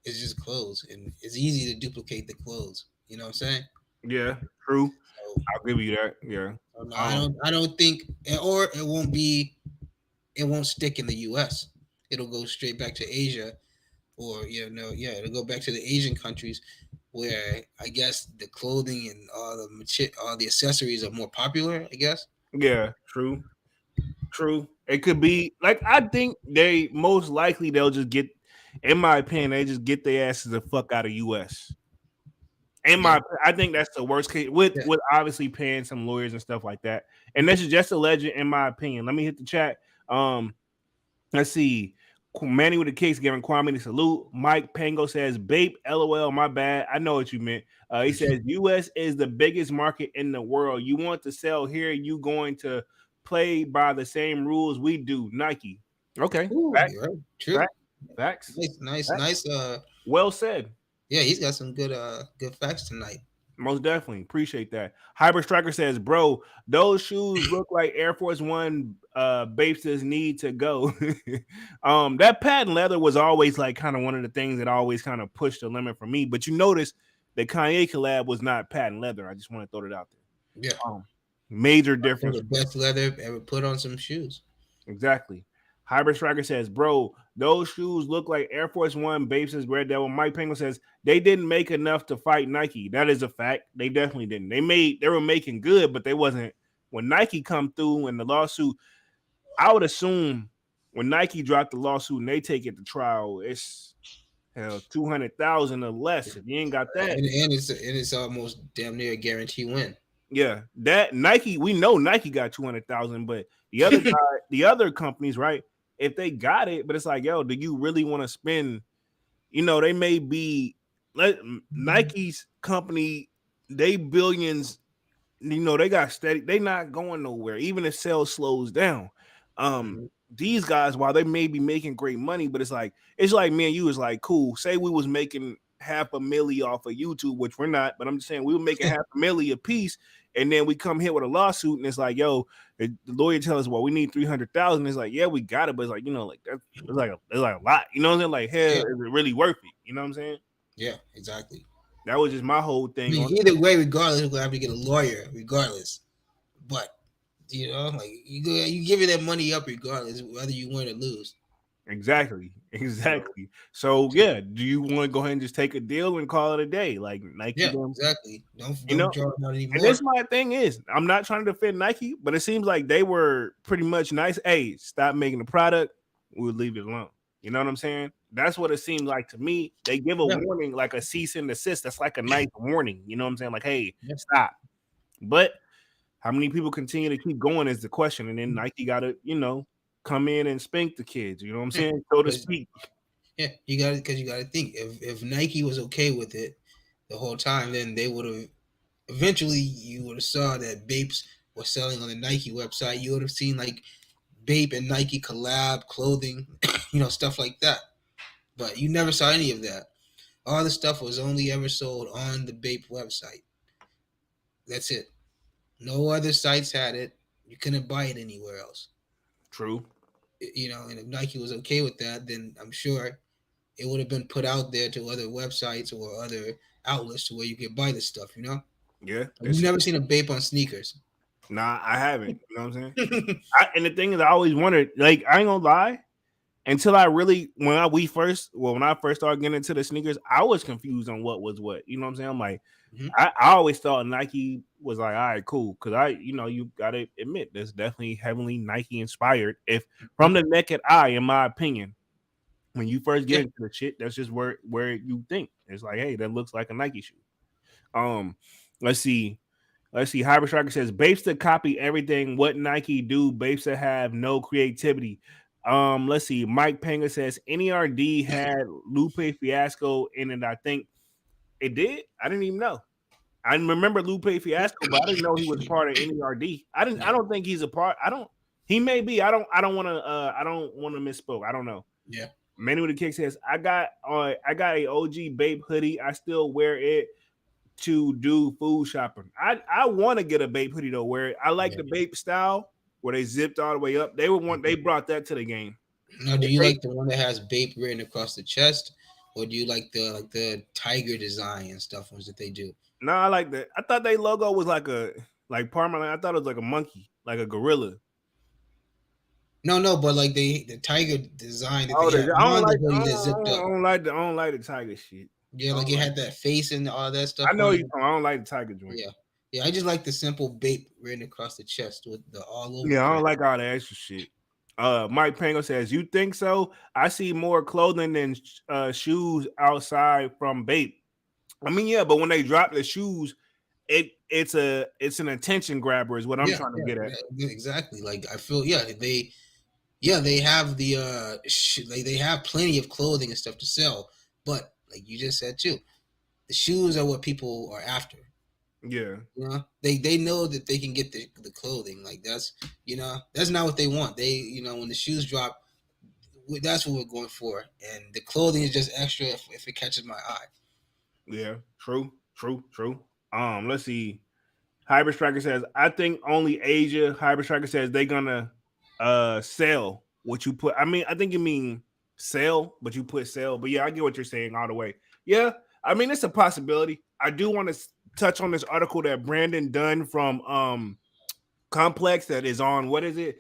it's just clothes, and it's easy to duplicate the clothes. You know what I'm saying? Yeah, true. So, I'll give you that. Yeah. no, I don't think, or it won't stick in the U.S. It'll go straight back to Asia, or it'll go back to the Asian countries where I guess the clothing and all the accessories are more popular. I guess. Yeah, true. True. It could be like I think they most likely they'll just get, in my opinion, they just get their asses the fuck out of US. I think that's the worst case with Yeah. obviously paying some lawyers and stuff like that. And this is just a legend, in my opinion. Let me hit the chat. Let's see. Manny with the case giving Kwame a salute. Mike Pango says, Bape, LOL, my bad. I know what you meant. He says, US is the biggest market in the world. You want to sell here, you going to play by the same rules we do. Nike. Okay. Ooh, Facts. you're right. True. Facts. Nice. Well said. Yeah, he's got some good facts tonight. Most definitely. Appreciate that. Hybrid Striker says, bro, those shoes look like Air Force One Bapesters need to go. That patent leather was always like kind of one of the things that always kind of pushed the limit for me. But you notice the Kanye collab was not patent leather. I just want to throw it out there. Yeah. Major difference. The best leather ever put on some shoes. Exactly. Hybrid Striker says, bro, those shoes look like Air Force One Bapesters Red Devil. Mike Penguin says they didn't make enough to fight Nike. That is a fact. They definitely didn't. They were making good, but they wasn't. When Nike come through and the lawsuit, I would assume when Nike dropped the lawsuit and they take it to trial, it's 200,000 or less. If you ain't got that, and it's almost damn near a guarantee win. Yeah, that Nike, we know Nike got 200,000, but the other the other companies, right? If they got it, but it's like, yo, do you really want to spend? They may be Nike's company, they billions. They got steady. They not going nowhere, even if sales slows down. These guys, while they may be making great money, but it's like me and you is like, cool. Say we was making $500,000 off of YouTube, which we're not, but I'm just saying we were making $500,000 a piece, and then we come here with a lawsuit, and it's like, yo, the lawyer tells us, well, we need 300,000. It's like, yeah, we got it, but it's like, it's like a lot. You know what I'm saying? Like, hell, is it really worth it? You know what I'm saying? Yeah, exactly. That was just my whole thing. Either way, regardless, we're gonna have to get a lawyer, regardless. But like you give that money up regardless, whether you win or lose. Exactly. So yeah, do you want to go ahead and just take a deal and call it a day? Like Nike? Yeah, exactly. Don't draw it out anymore. And this my thing is, I'm not trying to defend Nike, but it seems like they were pretty much nice. Hey, stop making the product. We'll leave it alone. You know what I'm saying? That's what it seemed like to me. They give a warning, like a cease and desist. That's like a nice warning. You know what I'm saying? Like, hey, stop. But how many people continue to keep going is the question. And then Nike got to, come in and spank the kids. You know what I'm saying, so to speak. Yeah, you got it because you got to think if Nike was okay with it the whole time, then they would have eventually you would have saw that Bapes was selling on the Nike website. You would have seen like Bape and Nike collab clothing, stuff like that. But you never saw any of that. All the stuff was only ever sold on the Bape website. That's it. No other sites had it. You couldn't buy it anywhere else. True. And if Nike was okay with that, then I'm sure it would have been put out there to other websites or other outlets to where you could buy this stuff. Yeah, You've never seen a Bape on sneakers. nah, I haven't. You know what I'm saying? And the thing is, I always wondered, like, I ain't gonna lie, until I really when I first started getting into the sneakers, I was confused on what was what. You know what I'm saying? I'm like, Mhm. I always thought Nike was like, all right, cool, because you gotta admit, that's definitely heavily Nike inspired. If from the naked eye, in my opinion, when you first get Yeah. into the shit, that's just where you think it's like, hey, that looks like a Nike shoe. Um, let's see. Let's see. Hybrid Striker says Bapes copy everything. What Nike do? Bapes have no creativity. Let's see. Mike Panga says NERD had Lupe Fiasco in it. I think it did. I didn't even know. I remember Lupe Fiasco, but I didn't know he was a part of NERD. I didn't. I don't think he's a part. I don't. He may be. I don't. I don't want to. I don't want to misspoke. I don't know. Yeah. Many with the Kick says I got a OG Bape hoodie. I still wear it to do food shopping. I want to get a Bape hoodie though, where I like the Bape style where they zipped all the way up. They brought that to the game. Now, do you like the one that has Bape written across the chest, or do you like the tiger design and stuff ones that they do? No, I like that. I thought their logo was like Parma. I thought it was like a monkey, like a gorilla. No, but like the tiger design that Oh, they have I don't on the like. hoodie that zipped up. I don't like the tiger shit. Yeah, like it had that face and all that stuff I know on you. it. I don't like the tiger joint. Yeah. Yeah, I just like the simple Bape written across the chest with the all over. Yeah, I don't like all the extra shit. Mike Pango says, "You think so? I see more clothing than shoes outside from Bape. I mean, yeah, but when they drop the shoes, it's an attention grabber, is what I'm trying to get at. Yeah, exactly. Like I feel, they have the they have plenty of clothing and stuff to sell, but like you just said too, the shoes are what people are after. Yeah, they know that they can get the clothing. Like that's not what they want. They when the shoes drop, that's what we're going for, and the clothing is just extra if it catches my eye. yeah, true. Let's see. Hybrid Striker says, I think only Asia. Hybrid Striker says they're gonna sell what you put. I mean, I think you mean sell, but you put sell. But yeah, I get what you're saying all the way. Yeah, I mean, it's a possibility. I do want to touch on this article that Brandon Dunn from Complex that is on, what is it?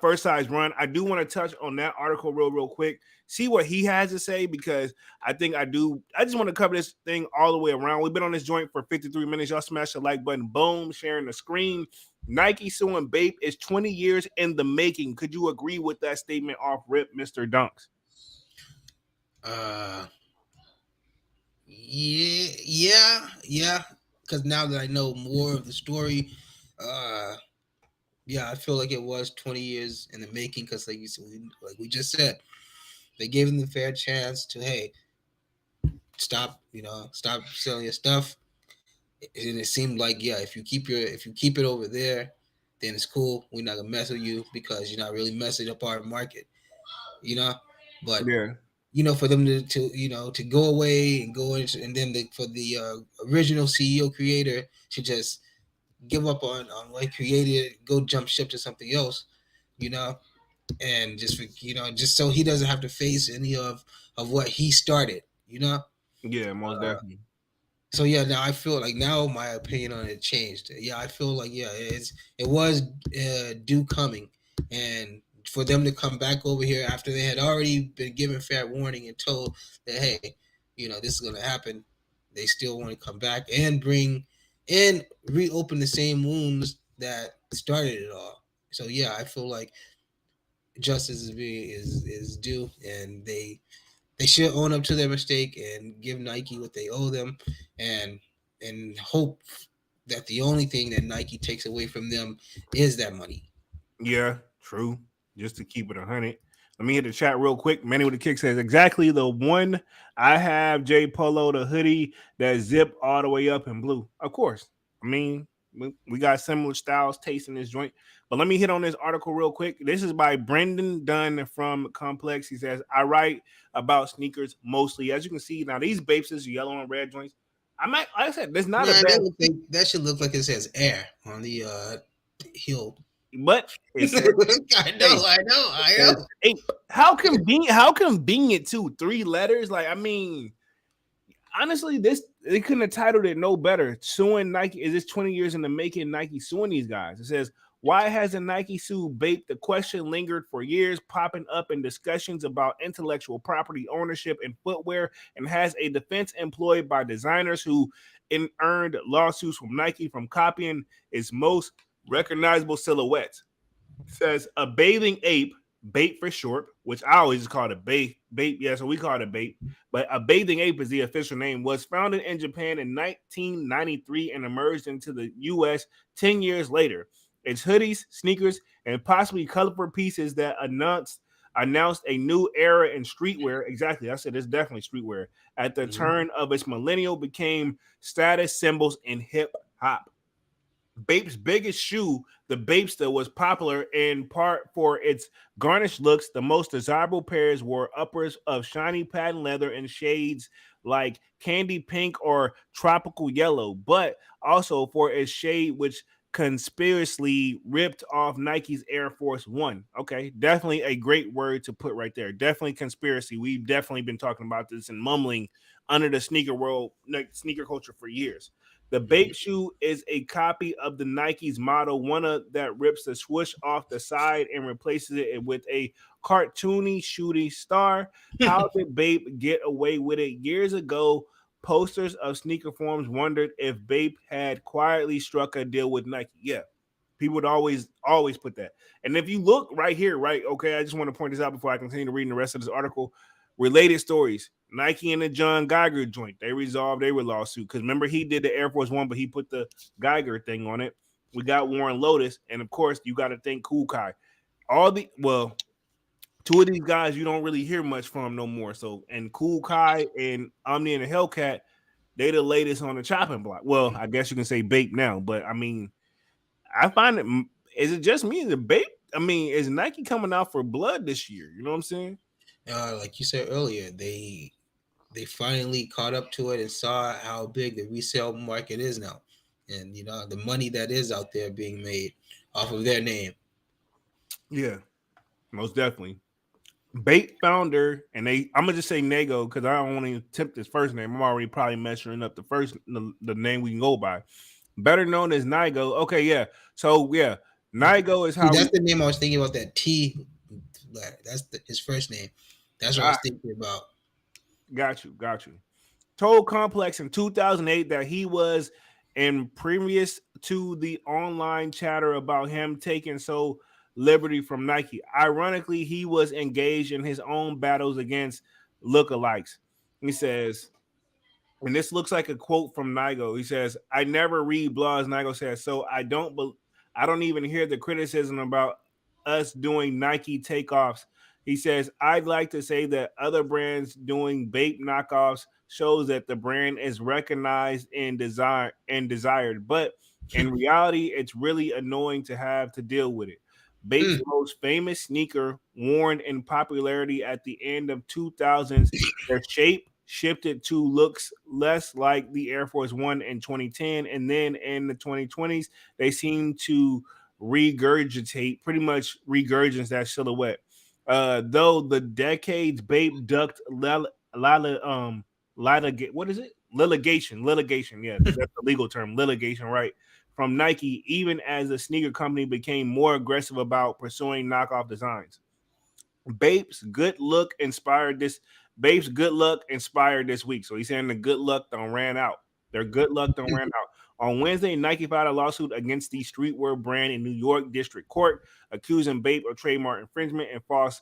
First Size Run. I do want to touch on that article real quick, see what he has to say, because I just want to cover this thing all the way around. We've been on this joint for 53 minutes. Y'all smash the like button. Boom, sharing the screen. Nike suing Bape is 20 years in the making. Could you agree with that statement off rip, Mr. Dunks? Yeah. Because now that I know more of the story, yeah, I feel like it was 20 years in the making. Because like we just said, they gave them the fair chance to stop selling your stuff, and it seemed like if you keep it over there, then it's cool. We're not gonna mess with you because you're not really messing up our market, But yeah, for them to go away and go into, and then for the original CEO creator to just give up on what he created, go jump ship to something else, and just so he doesn't have to face any of what he started, yeah, most definitely. So yeah, now I feel like now my opinion on it changed. Yeah, I feel like it was due coming, and for them to come back over here after they had already been given fair warning and told that hey, this is going to happen, they still want to come back and reopen the same wounds that started it all. So yeah, I feel like justice is due, and they should own up to their mistake and give Nike what they owe them, and hope that the only thing that Nike takes away from them is that money. Yeah, true. just to keep it 100. Let me hit the chat real quick. Manny with the kick says exactly the one I have. J Polo, the hoodie that zip all the way up in blue. Of course. I mean, we got similar styles, taste in this joint. But let me hit on this article real quick. This is by Brendan Dunn from Complex. He says, I write about sneakers mostly. As you can see, now these Bapes is yellow and red joints. Like I said, there's not a Man, bad, that should look like it says air on the heel. but it says, I hey, know, I know, I says know. ape. How convenient too. 3 letters. Like, I mean, honestly, this they couldn't have titled it no better. Suing Nike. Is this 20 years in the making? Nike suing these guys. It says, why has a Nike sued Bape? The question lingered for years, popping up in discussions about intellectual property ownership in footwear, and has a defense employed by designers who earned lawsuits from Nike from copying its most recognizable silhouettes. Says a bathing ape, Bape for short, which I always just call it Bape. Yeah, so we call it Bape. But a bathing ape is the official name. Was founded in Japan in 1993 and emerged into the U.S. 10 years later. It's hoodies, sneakers, and possibly colorful pieces that announced a new era in streetwear. Exactly, I said it's definitely streetwear. At the turn of its millennial, became status symbols in hip hop. Bape's biggest shoe, the Bapester, was popular in part for its garnished looks. The most desirable pairs were uppers of shiny patent leather in shades like candy pink or tropical yellow, but also for its shade which conspicuously ripped off Nike's Air Force One. Okay, definitely a great word to put right there. Definitely conspiracy. We've definitely been talking about this and mumbling under the sneaker world, sneaker culture for years. The Bape shoe is a copy of the Nike's model, that rips the swoosh off the side and replaces it with a cartoony shooting star. How did Bape get away with it? Years ago, posters of sneaker forums wondered if Bape had quietly struck a deal with Nike. Yeah, people would always put that. And if you look right here, right, okay, I just want to point this out before I continue reading the rest of this article. Related stories. Nike and the John Geiger joint, they resolved their lawsuit because remember he did the Air Force One, but he put the Geiger thing on it. We got Warren Lotus, and of course you got to think Cool Kai. Two of these guys you don't really hear much from no more. So and Cool Kai and Omni and the Hellcat, they the latest on the chopping block. Well, I guess you can say Bape now, but I mean, I find it. Is it just me? The Bape? I mean, is Nike coming out for blood this year? You know what I'm saying? Like you said earlier, they finally caught up to it and saw how big the resale market is now, and the money that is out there being made off of their name. Yeah, most definitely. Bape founder, and I'm gonna just say Nego because I don't want to attempt his first name. I'm already probably messing up the name we can go by. Better known as Nigo. Okay, yeah. So yeah, Nigo is See, how that's we the name I was thinking about. That T letter. That's his first name. That's what I was thinking about. got you. Told Complex in 2008 that he was impervious to the online chatter about him taking so liberty from Nike. Ironically, he was engaged in his own battles against lookalikes. He says, and this looks like a quote from Nigo. He says, "I never read blogs." Nigo says, "So I don't even hear the criticism about us doing Nike takeoffs." He says, "I'd like to say that other brands doing Bape knockoffs shows that the brand is recognized and desired, but in reality, it's really annoying to have to deal with it." Bape's most famous sneaker, worn in popularity at the end of 2000s, their shape shifted to looks less like the Air Force One in 2010, and then in the 2020s, they seem to pretty much regurgitate that silhouette. Though the decades Bape ducked what is it? Litigation. Yeah, that's the legal term, litigation, right? From Nike, even as the sneaker company became more aggressive about pursuing knockoff designs. Bape's good look inspired this. Bape's good luck inspired this week. So he's saying the good luck done ran out. Their good luck done ran out. On Wednesday, Nike filed a lawsuit against the streetwear brand in New York District Court, accusing Bape of trademark infringement and false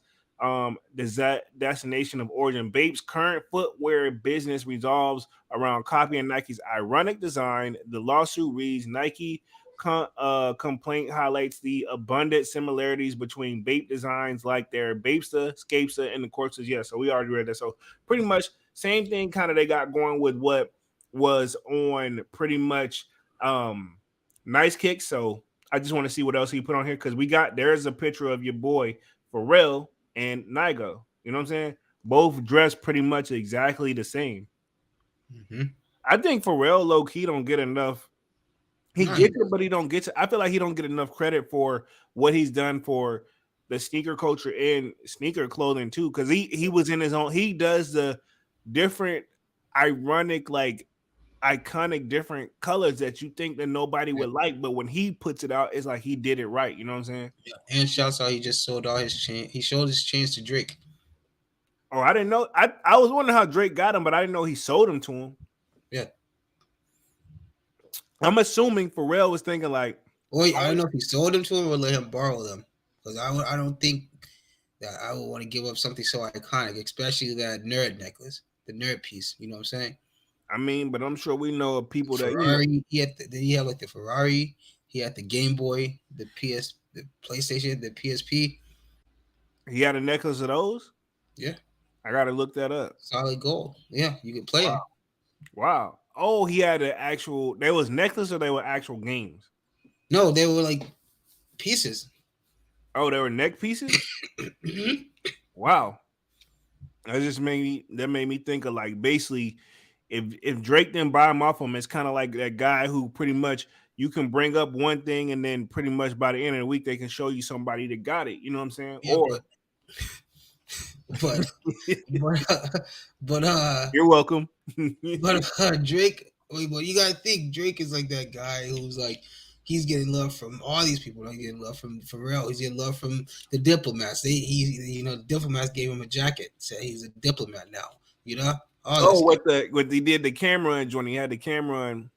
destination of origin. Bape's current footwear business revolves around copying Nike's ironic design. The lawsuit reads Nike complaint highlights the abundant similarities between Bape designs like their Bapesta, Scapesa, and the Corpses. Yeah, so we already read that. So pretty much same thing kind of they got going with what was on pretty much Nice Kick. So I just want to see what else he put on here because there's a picture of your boy Pharrell and Nigo. You know what I'm saying? Both dressed pretty much exactly the same. Mm-hmm. I think Pharrell low key don't get enough. He No, he gets it, does. but he don't get it. I feel like he don't get enough credit for what he's done for the sneaker culture and sneaker clothing too. Because he was in his own. He does the different, ironic, like iconic, different colors that you think that nobody Yeah. would like, but when he puts it out, it's like he did it right. You know what I'm saying? Yeah. And shouts out, he just sold all his chain. He showed his chains to Drake. Oh, I didn't know. I was wondering how Drake got him, but I didn't know he sold them to him. Yeah. I'm assuming Pharrell was thinking like, Wait, I don't know if he sold them to him or let him borrow them. Because I don't think that I would want to give up something so iconic, especially that nerd necklace, the nerd piece. You know what I'm saying? I mean, but I'm sure we know of people that Ferrari. He had like the Ferrari. He had the Game Boy, the the PlayStation, the PSP. he had a necklace of those. Yeah, I gotta look that up. solid gold. Yeah, you can play them. Wow. Oh, he had an actual. They was necklace or they were actual games. No, they were like pieces. Oh, they were neck pieces. Mhm. Wow. That made me think of like basically, if Drake didn't buy him off him, it's kind of like that guy who pretty much you can bring up one thing and then pretty much by the end of the week they can show you somebody that got it. You know what I'm saying? Yeah, Or but but you're welcome. Drake. Well, you gotta think Drake is like that guy who's like he's getting love from all these people. Not getting love from Pharrell. He's getting love from the diplomats. The diplomats gave him a jacket. Said he's a diplomat now. You know all that Oh, stuff. what he did the camera and when he had the camera and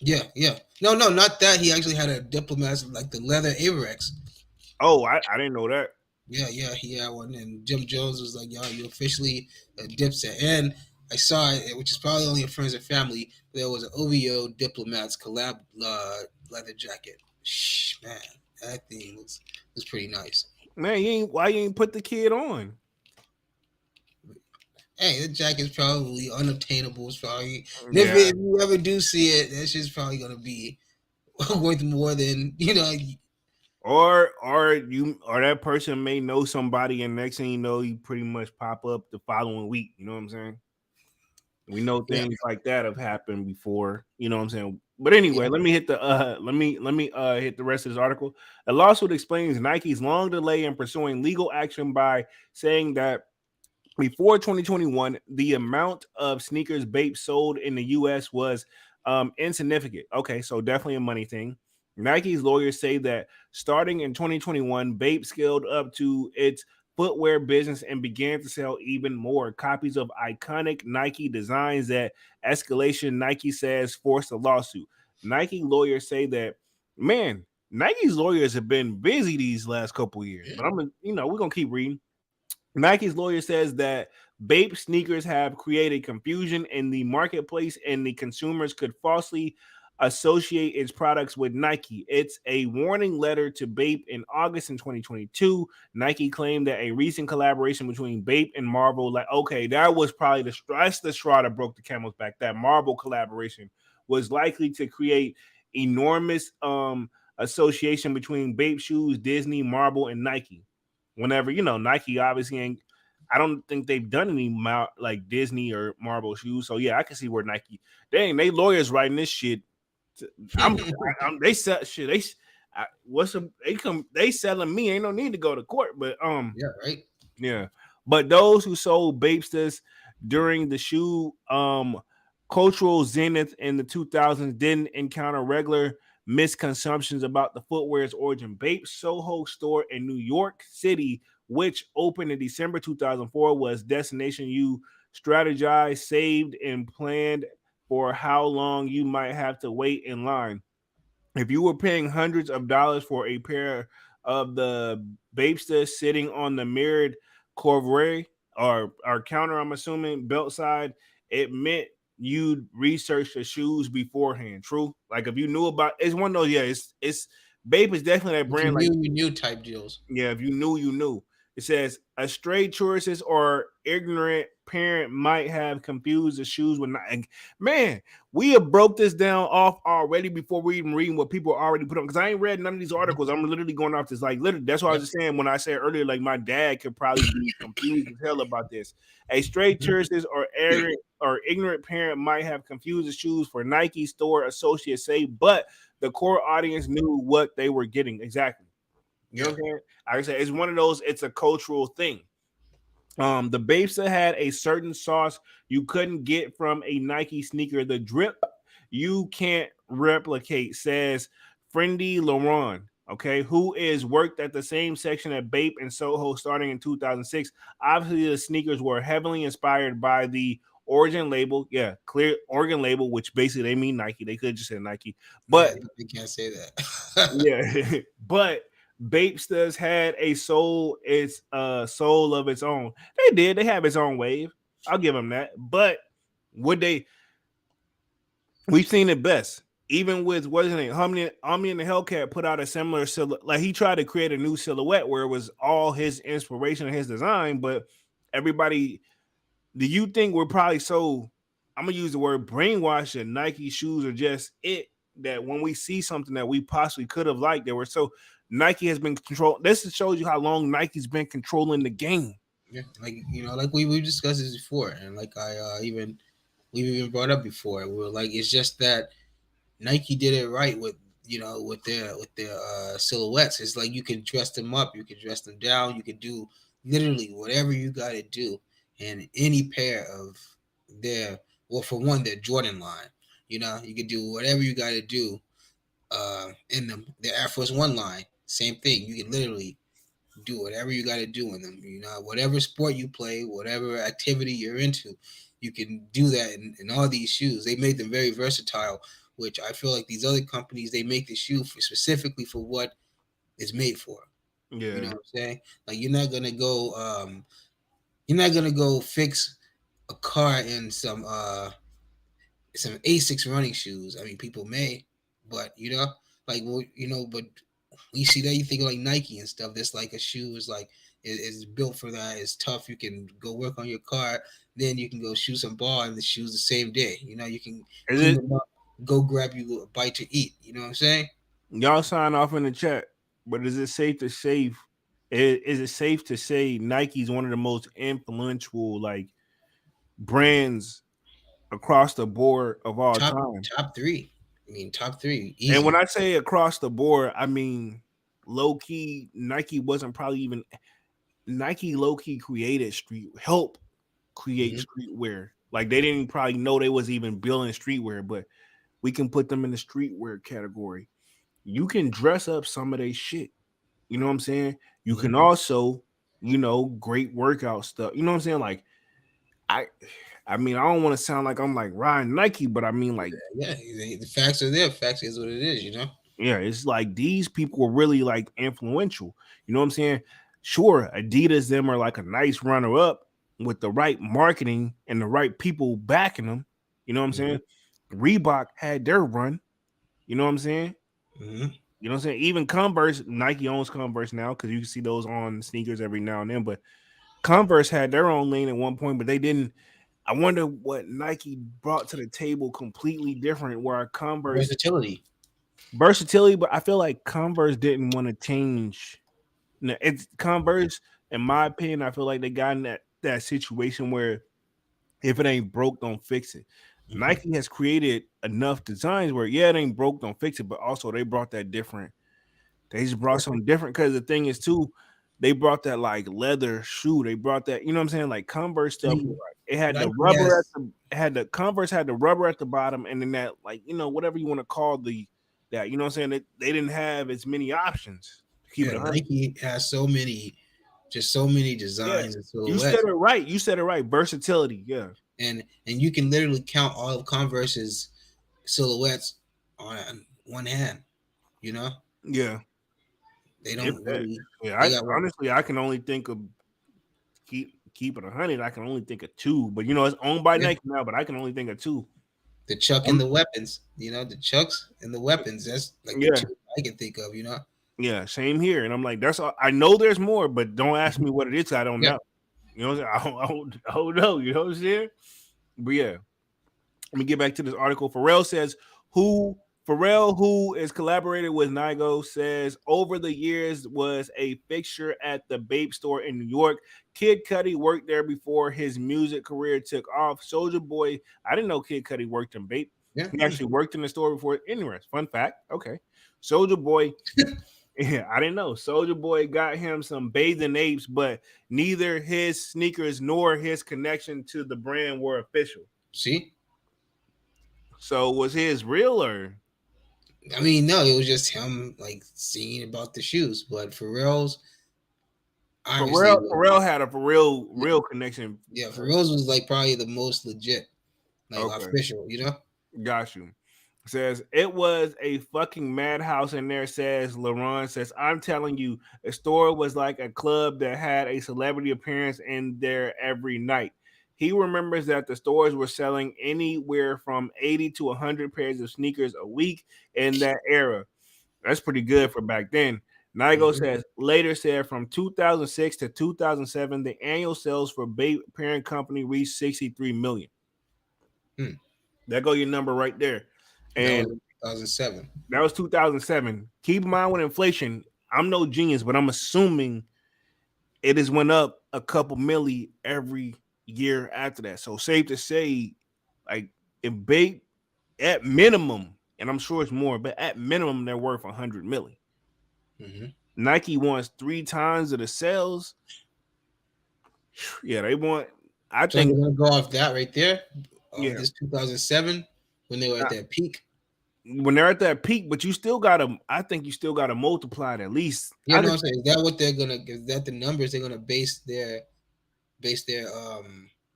Yeah, yeah. No, not that. He actually had a diplomat like the leather Averex. oh, I didn't know that. Yeah, he had one. And Jim Jones was like, "Yo, you officially a Dipset." And I saw it, which is probably only in friends and family. There was an OVO Diplomats collab leather jacket. Shh, man, that thing was pretty nice. Man, why you ain't put the kid on? Hey, the jacket's probably unobtainable. It's probably Yeah. if you ever do see it, that shit's probably gonna be worth more than Or that person may know somebody, and next thing you know, you pretty much pop up the following week. You know what I'm saying? We know Yeah, things like that have happened before. You know what I'm saying? But yeah. anyway, let me hit the hit the rest of this article. A lawsuit explains Nike's long delay in pursuing legal action by saying that before 2021, the amount of sneakers Bape sold in the US was insignificant. Okay, so definitely a money thing. Nike's lawyers say that starting in 2021, Bape scaled up to its footwear business and began to sell even more copies of iconic Nike designs. That escalation, Nike says, forced a lawsuit. Nike lawyers say that, man, Nike's lawyers have been busy these last couple years, but we're gonna keep reading. Nike's lawyer says that Bape sneakers have created confusion in the marketplace and the consumers could falsely associate its products with Nike. It's a warning letter to Bape in August in 2022. Nike claimed that a recent collaboration between Bape and Marvel, like, okay, that was probably that's the straw that broke the camel's back. That Marvel collaboration was likely to create enormous association between Bape shoes, Disney, Marvel, and Nike. Whenever Nike obviously ain't. I don't think they've done any like Disney or Marvel shoes. So yeah, I can see where Nike. Dang, they lawyers writing this shit. They sell shit. They selling me. Ain't no need to go to court. But Yeah, right. yeah. But those who sold Bapesters during the shoe cultural zenith in the 2000s didn't encounter regular misconceptions about the footwear's origin. Bape's Soho store in New York City, which opened in December 2004, was destination you strategized, saved, and planned for how long you might have to wait in line. If you were paying hundreds of dollars for a pair of the Bapester sitting on the mirrored Corvée or counter, I'm assuming belt side, it meant you'd research the shoes beforehand. True. Like if you knew about, it's one of those. Yeah, it's Bape is definitely that If you brand. Like knew, you knew type deals. yeah, if you knew, you knew. It says a stray tourist or ignorant parent might have confused the shoes with not. Man, we have broke this down off already before we even reading what people already put on. Because I ain't read none of these articles. I'm literally going off this. Like literally, that's what I was Yep. just saying when I said earlier. Like my dad could probably be confused as hell about this. A stray Mhm. tourist or arrogant or ignorant parent might have confused the shoes for Nike store associates say, but the core audience knew what they were getting exactly. You know Yeah. what I'm saying? Like I said, it's one of those. It's a cultural thing. The Bapesa had a certain sauce you couldn't get from a Nike sneaker. The drip you can't replicate, says Friendy Laurent. Okay, who is worked at the same section at Bape and Soho starting in 2006. Obviously, the sneakers were heavily inspired by the Origin label. Yeah, clear Origin label, which basically they mean Nike. They could just say Nike, Yeah, but you can't say that. yeah, but Bapestas had a soul, its soul of its own. They did. They have its own wave. I'll give them that. But would they? We've seen it best. Even with what's his name, Omni and the Hellcat put out a similar silhouette. Like he tried to create a new silhouette where it was all his inspiration and his design, but everybody. Do you think we're probably so? I'm gonna use the word brainwashed that Nike shoes are just it. That when we see something that we possibly could have liked, that we're so Nike has been control. This shows you how long Nike's been controlling the game. Yeah, like like we discussed this before, and like I we've even brought up before. We were like, it's just that Nike did it right with with their silhouettes. It's like you can dress them up, you can dress them down, you can do literally whatever you got to do in any pair of their. Well, for one, their Jordan line. You can do whatever you got to do in them. The Air Force One line, same thing. You can literally do whatever you got to do in them. Whatever sport you play, whatever activity you're into, you can do that in all these shoes. They made them very versatile, which I feel like these other companies, they make the shoe specifically for what it's made for. You know Yeah, what I'm saying? Like you're not gonna go fix a car in some Asics running shoes. I mean, people may, but like but you see that, you think of like Nike and stuff. That's like a shoe is like is built for that. It's tough. You can go work on your car, then you can go shoot some ball in the shoes the same day. You can is clean it? them up, go grab you a bite to eat. You know what I'm saying? Y'all sign off in the chat. But is it safe to say? Is it safe to say Nike's one of the most influential like brands across the board of all Top time? top three. I mean, top three, And when easy. I say across the board, I mean low key. Nike wasn't probably even Nike low key created help create Hmm. streetwear. Like they didn't probably know they was even building streetwear, but we can put them in the streetwear category. You can dress up some of their shit. You know what I'm saying? You Hmm. can also, great workout stuff. You know what I'm saying? Like I I mean, I don't want to sound like I'm like riding Nike, but I mean like Yeah, the facts are there. Facts is what it is. yeah, it's like these people were really like influential. You know what I'm saying? Sure, Adidas them are like a nice runner up with the right marketing and the right people backing them. You know what I'm Hmm. saying? Reebok had their run. You know what I'm saying? Hmm. You know what I'm saying? Even Converse, Nike owns Converse now because you can see those on sneakers every now and then. But Converse had their own lane at one point, but they didn't. I wonder what Nike brought to the table completely different. Where Converse Versatility. versatility, but I feel like Converse didn't want to change. No, it's Converse, in my opinion. I feel like they got in that situation where if it ain't broke, don't fix it. Hmm. Nike has created enough designs where yeah, it ain't broke, don't fix it. But also they brought that different. They just brought something different because the thing is too, they brought that like leather shoe. They brought that, you know what I'm saying, like Converse stuff. Nike Like, it had the Nike rubber at has the it had the Converse had the rubber at the bottom, and then that like whatever you want to call that, you know what I'm saying. They didn't have as many options to keep it Yeah, 100. Nike has so many Yeah, designs and you said silhouettes, it right. You said it right. Versatility. Yeah, and you can literally count all of Converse's silhouettes on one hand. You know, yeah. they If don't that. really. Yeah, They I got what? honestly I can only think of keep it 100, I can only think of two. But it's owned by Yeah. Nike now, but I can only think of two. The Chuck and Um, the weapons, the Chucks and the weapons. That's like the yeah, two I can think of. yeah, same here. And I'm like, that's all. I know there's more, but don't ask me what it is. I don't Yeah. know. What I'm saying? I don't know. You know what I'm saying? But yeah, let me get back to this article. Pharrell, who is collaborated with Nigo, says over the years was a fixture at the Bape store in New York. Kid Cudi worked there before his music career took off. Soldier Boy, I didn't know Kid Cudi worked in Bape. Yeah. He actually worked in the store before. Anyways, fun fact. Okay. Soldier Boy, yeah, I didn't know. Soldier Boy got him some bathing apes, but neither his sneakers nor his connection to the brand were official. See, So was his real or I mean, no, it was just him like singing about the shoes, but Pharrell's obviously, Pharrell had a real connection. yeah, Pharrell's was like probably the most legit, like Okay, official. got you. Says it was a fucking madhouse in there. Says LaRon says I'm telling you, a store was like a club that had a celebrity appearance in there every night. He remembers that the stores were selling anywhere from 80 to 100 pairs of sneakers a week in that era. That's pretty good for back then. Nigo Mhm. says later said from 2006 to 2007, the annual sales for Bape parent company reached 63 million. Hmm. That go your number right there. That was And in 2007. that was 2007. Keep in mind with inflation, I'm no genius, but I'm assuming it has went up a couple milli every year after that. So safe to say, like if Bape at minimum, and I'm sure it's more, but at minimum they're worth 100 milli. Mm-hmm. Nike wants 3 times of the sales. Yeah, they want. I So they're think. gonna go off that right there, off Yeah, this 2007 when they were at that peak. when they're at that peak, but you still gotta. I think you still gotta multiply it at least. You know what I'm saying? Is that what they're gonna? Is that the numbers they're gonna base their No,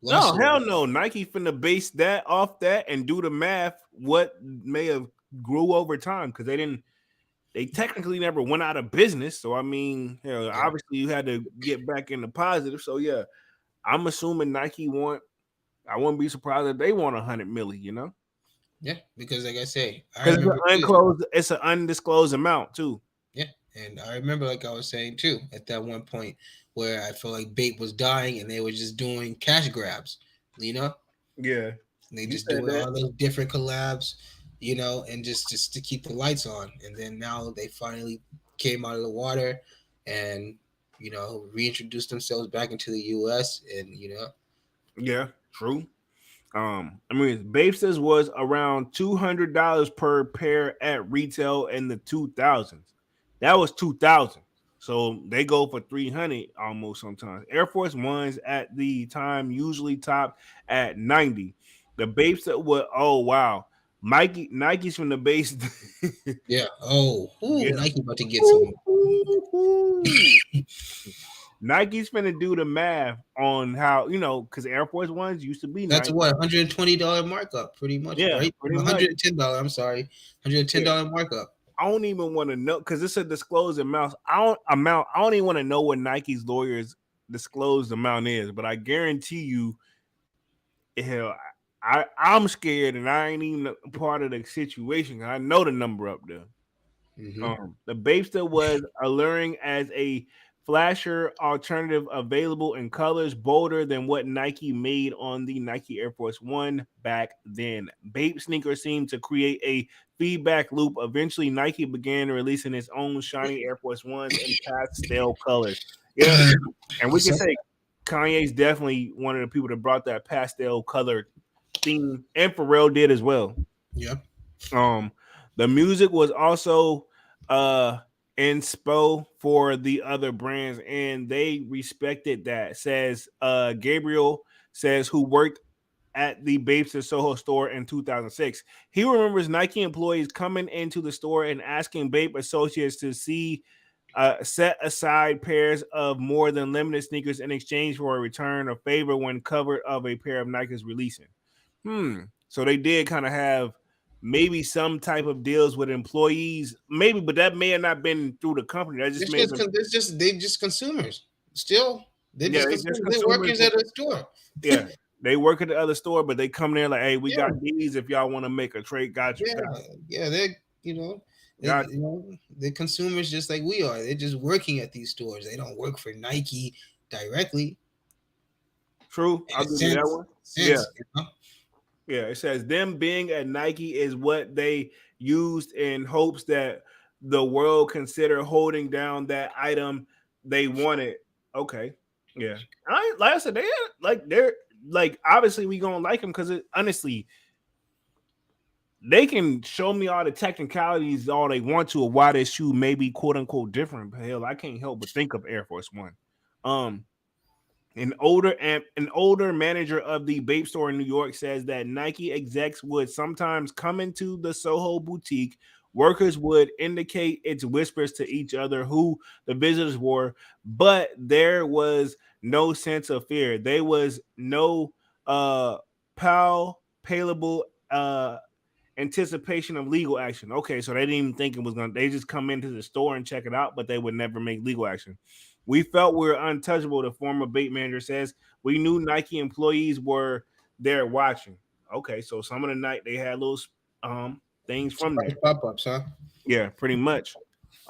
lawsuit hell on? no. Nike finna base that off that and do the math. What may have grew over time because they didn't. They technically never went out of business. So I mean, hell, Yeah, obviously you had to get back in the positive. So yeah, I'm assuming Nike want. I wouldn't be surprised if they want 100 milli. yeah. Because like I say, I Because remember too. it's an undisclosed amount too. Yeah, and I remember like I was saying too at that one point where I felt like Bape was dying and they were just doing cash grabs. You know, Yeah, they you just said doing that. all those different collabs. And just to keep the lights on. And then now they finally came out of the water and reintroduced themselves back into the U.S. and Yeah, true. I mean, Bapes's was around $200 per pair at retail in the 2000s. That was 2000. So they go for 300 almost sometimes. Air Force Ones at the time usually top at 90. The Bapes that were wow. Nike's from the base. yeah. Oh, Yeah. Nike about to get some. Nike's finna do the math on how because Air Force Ones used to be That's Nike. what $120 markup, pretty much, Yeah, right? pretty much. $110. I'm sorry, $110 markup. I don't even want to know because it's a disclosed amount. I don't even want to know what Nike's lawyers disclosed amount is, but I guarantee you, hell, I'm scared and I ain't even a part of the situation. I know the number up there. Mm-hmm. The Bapester was alluring as a flasher alternative available in colors bolder than what Nike made on the Nike Air Force One back then. Bape sneakers seemed to create a feedback loop. Eventually, Nike began releasing its own shiny Air Force Ones in pastel colors. Yeah, and we can say Kanye's definitely one of the people that brought that pastel color theme, and Pharrell did as well. Yeah. The music was also inspo for the other brands, and they respected that. Says Gabriel says who worked at the Babes and Soho store in 2006. He remembers Nike employees coming into the store and asking Bape associates to see set aside pairs of more than limited sneakers in exchange for a return of favor when covered of a pair of Nikes releasing. So they did kind of have maybe some type of deals with employees, maybe, but that may have not been through the company. That just may have been. They just consumers still. They're Yeah, just they just consumers. They're consumers. workers at a store. Yeah, they work at the other store, but they come there like, hey, we Yeah, got these. If y'all want to make a trade, got you, yeah, yeah. They're got you. they're consumers just like we are. They're just working at these stores. They don't work for Nike directly True, in I'll a give you that sense. one. Yeah, Sense, you know? yeah. It says them being at Nike is what they used in hopes that the world consider holding down that item they wanted. Okay, yeah. Like I said, they're like obviously we gonna like them because honestly they can show me all the technicalities all they want to of why this shoe may be quote unquote different. But hell, I can't help but think of Air Force One. Um, an older manager of the Bape store in New York says that Nike execs would sometimes come into the Soho boutique. Workers would indicate its whispers to each other who the visitors were, but there was no sense of fear. There was no palpable anticipation of legal action. Okay, so they didn't even think it was gonna. They just come into the store and check it out, but they would never make legal action. We felt we were untouchable. The former Bape manager says we knew Nike employees were there watching. Okay, so some of the night they had little things from Surprise there. pop-ups, huh? Yeah, pretty much.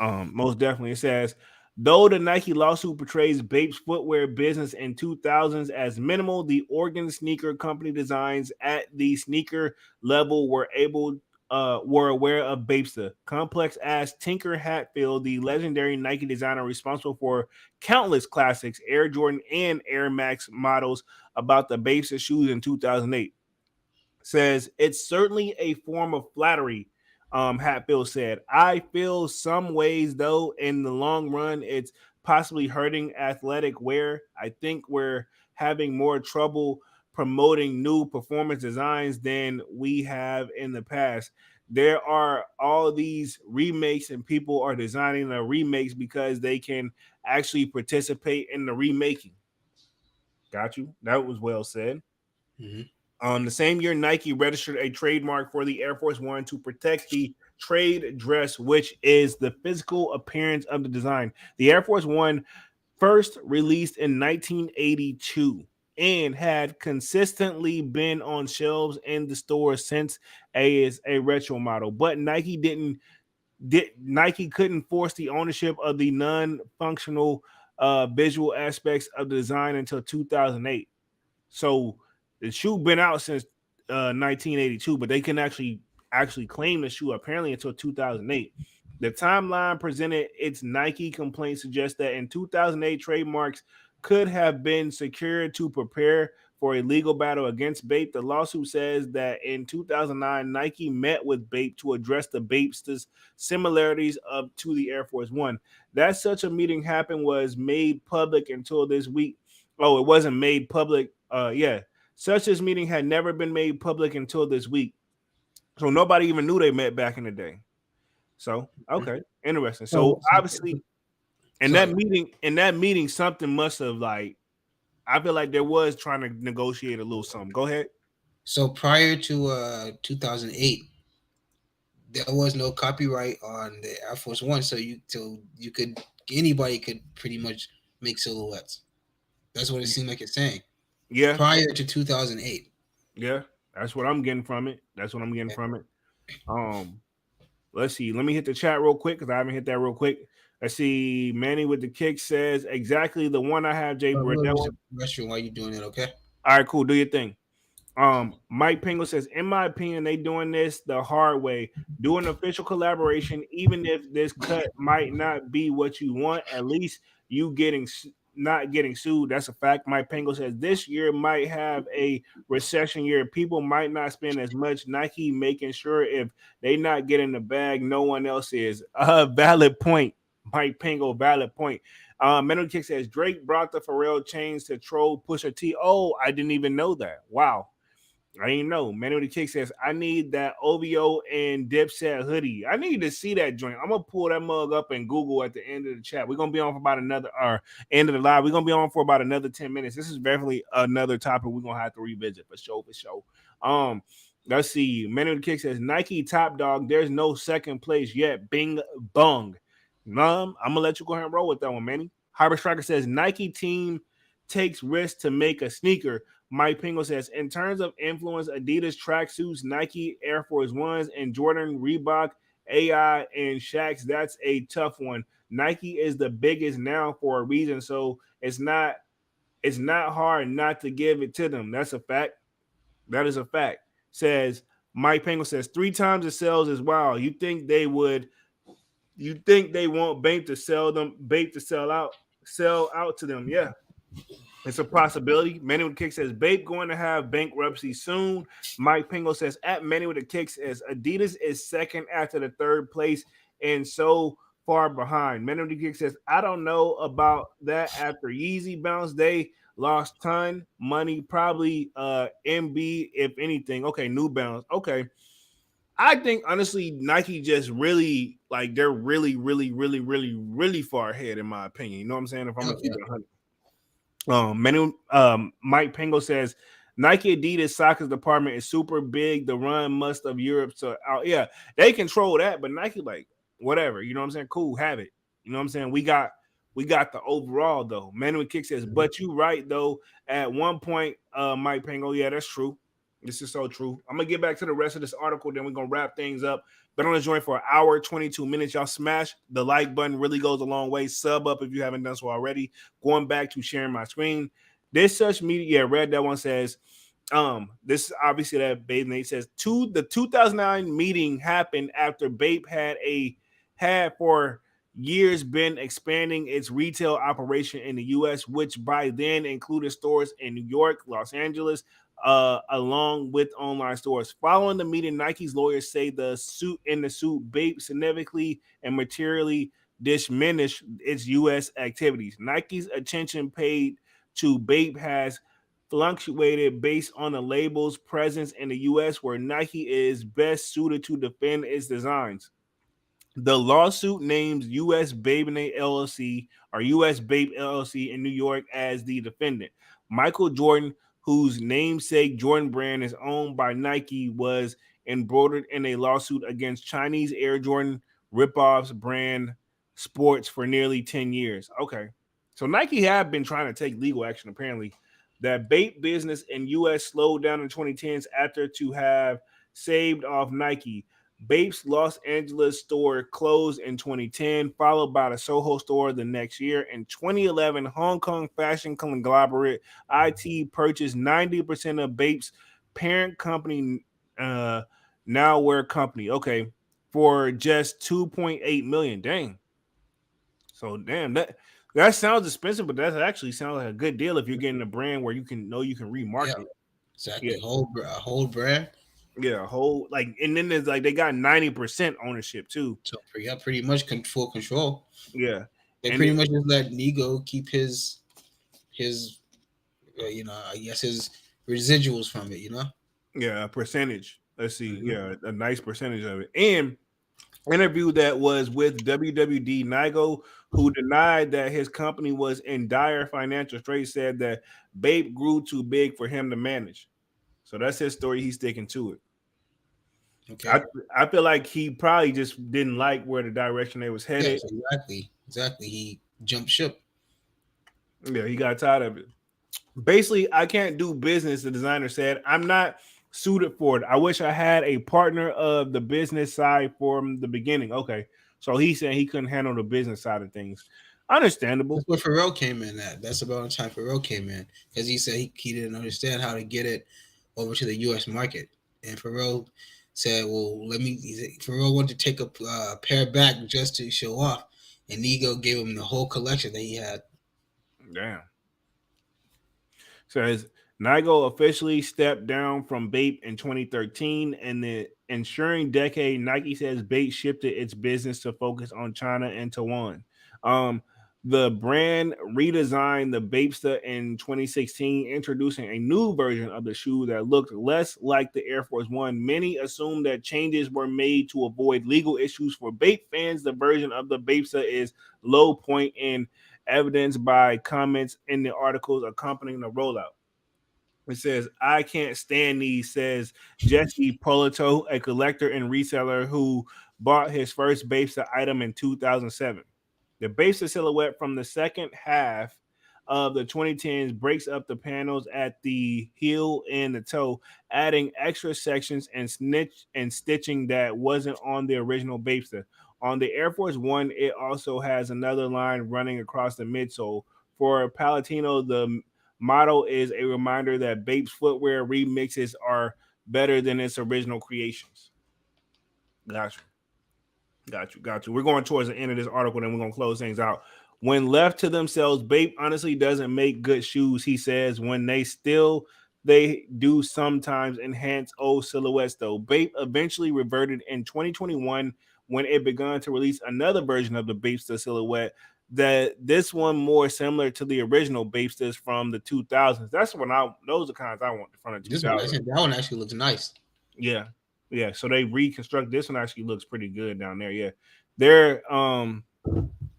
Most definitely. It says, though the Nike lawsuit portrays Bape's footwear business in 2000s as minimal, the Oregon sneaker company designs at the sneaker level were aware of Bapesta. Complex asked Tinker Hatfield, the legendary Nike designer responsible for countless classics, Air Jordan and Air Max models, about the Bapesta shoes in 2008. Says it's certainly a form of flattery. Hatfield said, I feel some ways though in the long run it's possibly hurting athletic wear. I think we're having more trouble promoting new performance designs than we have in the past. There are all these remakes and people are designing the remakes because they can actually participate in the remaking. Got you. That was well said. Mm-hmm. The same year, Nike registered a trademark for the Air Force One to protect the trade dress, which is the physical appearance of the design. The Air Force One, first released in 1982 and had consistently been on shelves in the store since as a retro model, but Nike couldn't force the ownership of the non-functional visual aspects of the design until 2008. So the shoe been out since 1982, but they can actually claim the shoe apparently until 2008. The timeline presented its Nike complaint suggests that in 2008 trademarks could have been secured to prepare for a legal battle against Bape. The lawsuit says that in 2009 Nike met with Bape to address the Bape's similarities of to the Air Force One. That such a meeting happened was made public until this week. Oh, it wasn't made public. Yeah. Such this meeting had never been made public until this week. So nobody even knew they met back in the day. So, okay, interesting. So obviously Sorry. in that meeting, something must have like I feel like there was trying to negotiate a little something. Go ahead. So prior to 2008, there was no copyright on the Air Force One, so you could anybody could pretty much make silhouettes. That's what it seemed like it's saying. Yeah, Prior to 2008. yeah. That's what I'm getting from it. That's what I'm getting from it. Um, let's see. Let me hit the chat real quick because I haven't hit that real quick. Let's see. Manny with the kick says exactly the one I have, Jay But Britt. we'll That use one. the restroom while you're doing it, okay? All right, cool. Do your thing. Mike Pingle says, in my opinion, they doing this the hard way. Do an official collaboration, even if this cut might not be what you want. At least you not getting sued. That's a fact. Mike Pingle says this year might have a recession year. People might not spend as much. Nike making sure if they not getting the bag, no one else is. Valid point. Mike Pingle, valid point. Mental Kick says Drake brought the Pharrell chains to troll Pusha T. Oh, I didn't even know that. Wow. I didn't know. Man with the Kick says, I need that OVO and Dipset hoodie. I need to see that joint. I'm gonna pull that mug up and Google at the end of the chat. We're gonna be on for about another end of the live. We're gonna be on for about another 10 minutes. This is definitely another topic we're gonna have to revisit for sure, for sure. Let's see. Man with the Kick says Nike top dog. There's no second place yet. Bing bong. I'm gonna let you go ahead and roll with that one, Manny. Harbor Striker says Nike team takes risks to make a sneaker. Mike Pingle says, in terms of influence, Adidas tracksuits, Nike Air Force Ones, and Jordan, Reebok, AI, and Shaqs, that's a tough one. Nike is the biggest now for a reason, so it's not hard not to give it to them. That's a fact. That is a fact. Says Mike Pingle says 3 times the sales is wild. You think they would? You think they want Bape to sell them? Bape to sell out to them? Yeah, it's a possibility. Manny with the Kick says Bape going to have bankruptcy soon. Mike Pingle says at Manny with the Kick says Adidas is second after the third place and so far behind. Manny with the Kick says I don't know about that after Yeezy bounce. They lost ton money, probably MB if anything. Okay, New Balance. Okay. I think honestly, Nike just really like they're really, really, really, really, really far ahead in my opinion. You know what I'm saying? If I'm Oh, gonna keep yeah. it 100. Mike Pingo says Nike Adidas soccer department is super big. The run must of Europe. So yeah, they control that, but Nike like whatever. You know what I'm saying? Cool, have it. You know what I'm saying? We got the overall though. Manuel Kick says, but you right though. At one point, Mike Pingo, yeah, that's true. This is so true. I'm gonna get back to the rest of this article, then we're gonna wrap things up. Been on the joint for an hour, 22 minutes. Y'all smash the like button, really goes a long way. Sub up if you haven't done so already. Going back to sharing my screen. This such media, yeah, read that one says, this is obviously that Bape Nate says the 2009 meeting happened after Bape had for years been expanding its retail operation in the US, which by then included stores in New York, Los Angeles, along with online stores. Following the meeting, Nike's lawyers say the suit Bape significantly and materially diminished its U.S. activities. Nike's attention paid to Bape has fluctuated based on the label's presence in the U.S., where Nike is best suited to defend its designs. The lawsuit names U.S. Babe LLC or U.S. Babe LLC in New York as the defendant. Michael Jordan, whose namesake Jordan brand is owned by Nike, was embroidered in a lawsuit against Chinese Air Jordan ripoffs brand sports for nearly 10 years. Okay. So Nike have been trying to take legal action apparently. That Bape business in US slowed down in 2010s after to have saved off Nike. Bape's Los Angeles store closed in 2010, followed by the Soho store the next year. In 2011, Hong Kong fashion conglomerate IT purchased 90% of Bape's parent company, Nowhere Company. Okay, for just 2.8 million. Dang. So damn that sounds expensive, but that actually sounds like a good deal if you're getting a brand where you can know you can Yeah, remarket. Yeah, exactly. A whole brand. yeah, a whole like, and then there's like they got 90% ownership too. So yeah, pretty much full control. Yeah, They and pretty much just let Nigo keep his I guess his residuals from it. yeah, a percentage. Let's see, Mhm. yeah, a nice percentage of it. And interview that was with WWD Nigo, who denied that his company was in dire financial straits, said that Bape grew too big for him to manage. So that's his story. He's sticking to it. I Okay. I feel like he probably just didn't like where the direction they was headed. Yes, exactly. He jumped ship. Yeah, he got tired of it. Basically, I can't do business. The designer said, I'm not suited for it. I wish I had a partner of the business side from the beginning. Okay. So he said he couldn't handle the business side of things. Understandable. That's where Pharrell came in at. That's about the time Pharrell came in because he said he didn't understand how to get it over to the U.S. market. And Pharrell said, "Well, Pharrell wanted to take a pair back just to show off, and Nigo gave him the whole collection that he had." Damn. Says Nigo officially stepped down from Bape in 2013. And the ensuing decade, Nike says Bape shifted its business to focus on China and Taiwan. Um, the brand redesigned the Bapesta in 2016, introducing a new version of the shoe that looked less like the Air Force One. Many assume that changes were made to avoid legal issues for Bape fans. The version of the Bapesta is low point in evidenced by comments in the articles accompanying the rollout. It says, I can't stand these, says Jesse Polito, a collector and reseller who bought his first Bapesta item in 2007. The Bapesta silhouette from the second half of the 2010s breaks up the panels at the heel and the toe, adding extra sections and snitch and stitching that wasn't on the original Bapester. On the Air Force One, it also has another line running across the midsole. For Palatino, the motto is a reminder that Bape's footwear remixes are better than its original creations. Gotcha. Got you. We're going towards the end of this article, then we're gonna close things out. When left to themselves, Bape honestly doesn't make good shoes. He says when they do sometimes enhance old silhouettes though. Bape eventually reverted in 2021 when it began to release another version of the Bapester silhouette. That this one more similar to the original Bapesters from the 2000s. That's when those are kinds I want from the This one, 2000s. that one actually looks nice. Yeah. Yeah. So they reconstruct this one actually looks pretty good down there. Yeah. They're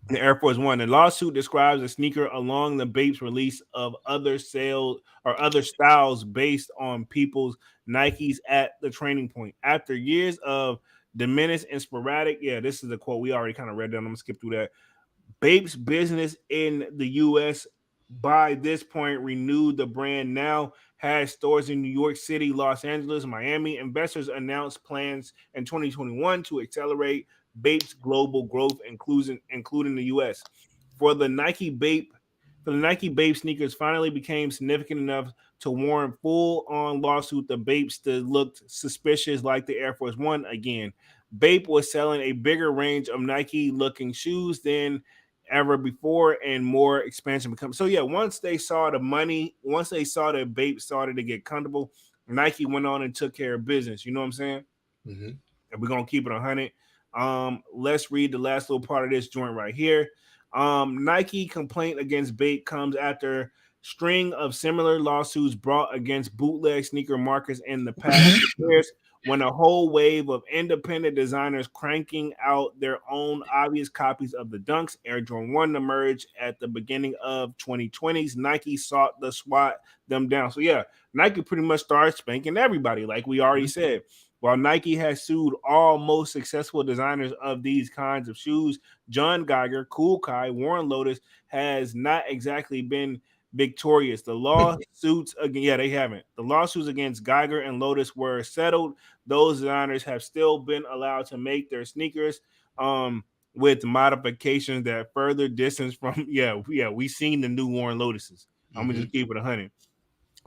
the Air Force One. The lawsuit describes the sneaker along the Bape's release of other sales or other styles based on people's Nikes at the training point. After years of diminished and sporadic, yeah, this is a quote we already kind of read down. I'm gonna skip through that. Bape's business in the U.S. by this point renewed. The brand now has stores in New York City, Los Angeles, Miami. Investors announced plans in 2021 to accelerate Bape's global growth, including the U.S. For the Nike Bape, for the Nike Bape sneakers finally became significant enough to warrant full-on lawsuit. The Bapes that looked suspicious like the Air Force One again. Bape was selling a bigger range of Nike-looking shoes than ever before, and more expansion become. So yeah, once they saw the money, once they saw that Bape started to get comfortable, Nike went on and took care of business. You know what I'm saying? Mm-hmm. And we're gonna keep it 100. Let's read the last little part of this joint right here. Nike complaint against Bape comes after string of similar lawsuits brought against bootleg sneaker markets in the past years, when a whole wave of independent designers cranking out their own obvious copies of the Dunks Air Jordan 1 emerged at the beginning of 2020s. Nike sought to swat them down. So yeah, Nike pretty much started spanking everybody, like we already said. While Nike has sued all most successful designers of these kinds of shoes, John Geiger, Kool Kai, Warren Lotus has not exactly been victorious. The lawsuits again, yeah, they haven't. The lawsuits against Geiger and Lotus were settled. Those designers have still been allowed to make their sneakers with modifications that further distance from we seen the new Warren Lotuses. I'm gonna just keep it 100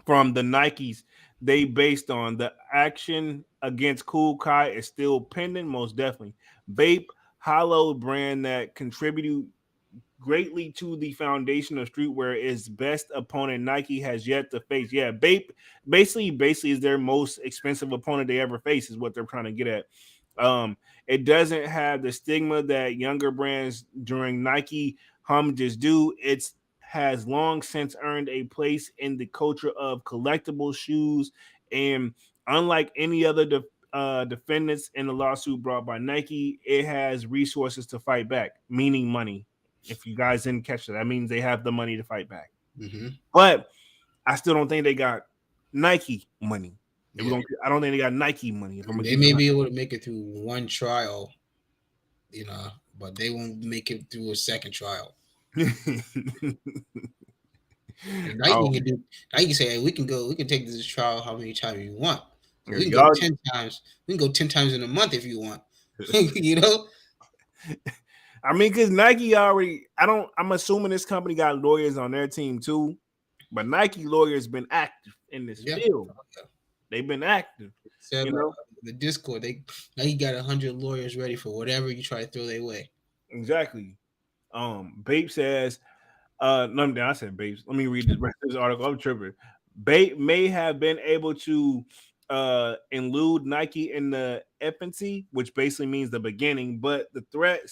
from the Nikes they based on. The action against Kool Kai is still pending, most definitely. Bape, hollow brand that contributed greatly to the foundation of streetwear, is best opponent Nike has yet to face. Yeah, Bape basically is their most expensive opponent they ever face, is what they're trying to get at. It doesn't have the stigma that younger brands during Nike homages do. It's has long since earned a place in the culture of collectible shoes, and unlike any other defendants in the lawsuit brought by Nike, it has resources to fight back, meaning money. If you guys didn't catch that means they have the money to fight back. Mm-hmm. But I still don't think they got Nike money. Yeah. I don't think they got Nike money. If I'm They may be able to make it through one trial, but they won't make it through a second trial. Nike can do. Nike can say, "Hey, we can take this trial how many times you want. So we can go 10 times. We can go 10 times in a month if you want." I mean, because Nike already. I'm assuming this company got lawyers on their team too, but Nike lawyers been active in this field. They've been active. The Discord, Nike got 100 lawyers ready for whatever you try to throw their way. Exactly. Bape says, I said Bape. Let me read this article. I'm tripping. Bape may have been able to elude Nike in the infancy, which basically means the beginning, but the threat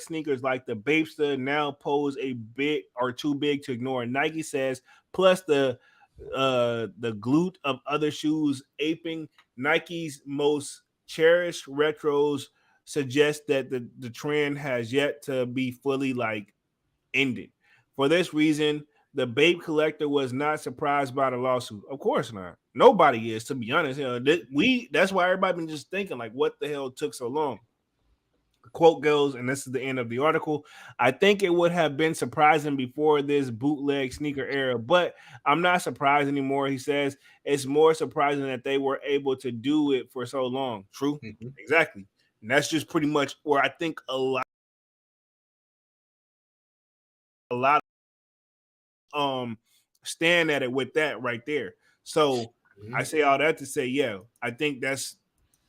sneakers like the Bapester now pose a bit or too big to ignore. Nike says, plus the glute of other shoes aping Nike's most cherished retros suggest that the trend has yet to be fully ended. For this reason, the Bape collector was not surprised by the lawsuit. Of course not. Nobody is, to be honest. That's why everybody been just thinking, what the hell took so long? quote goes, and this is the end of the article. I think it would have been surprising before this bootleg sneaker era, but I'm not surprised anymore. He says it's more surprising that they were able to do it for so long. True, Mhm. exactly. And that's just pretty much where I think a lot stand at it with that right there. So I Mhm. say all that to say, yeah, I think that's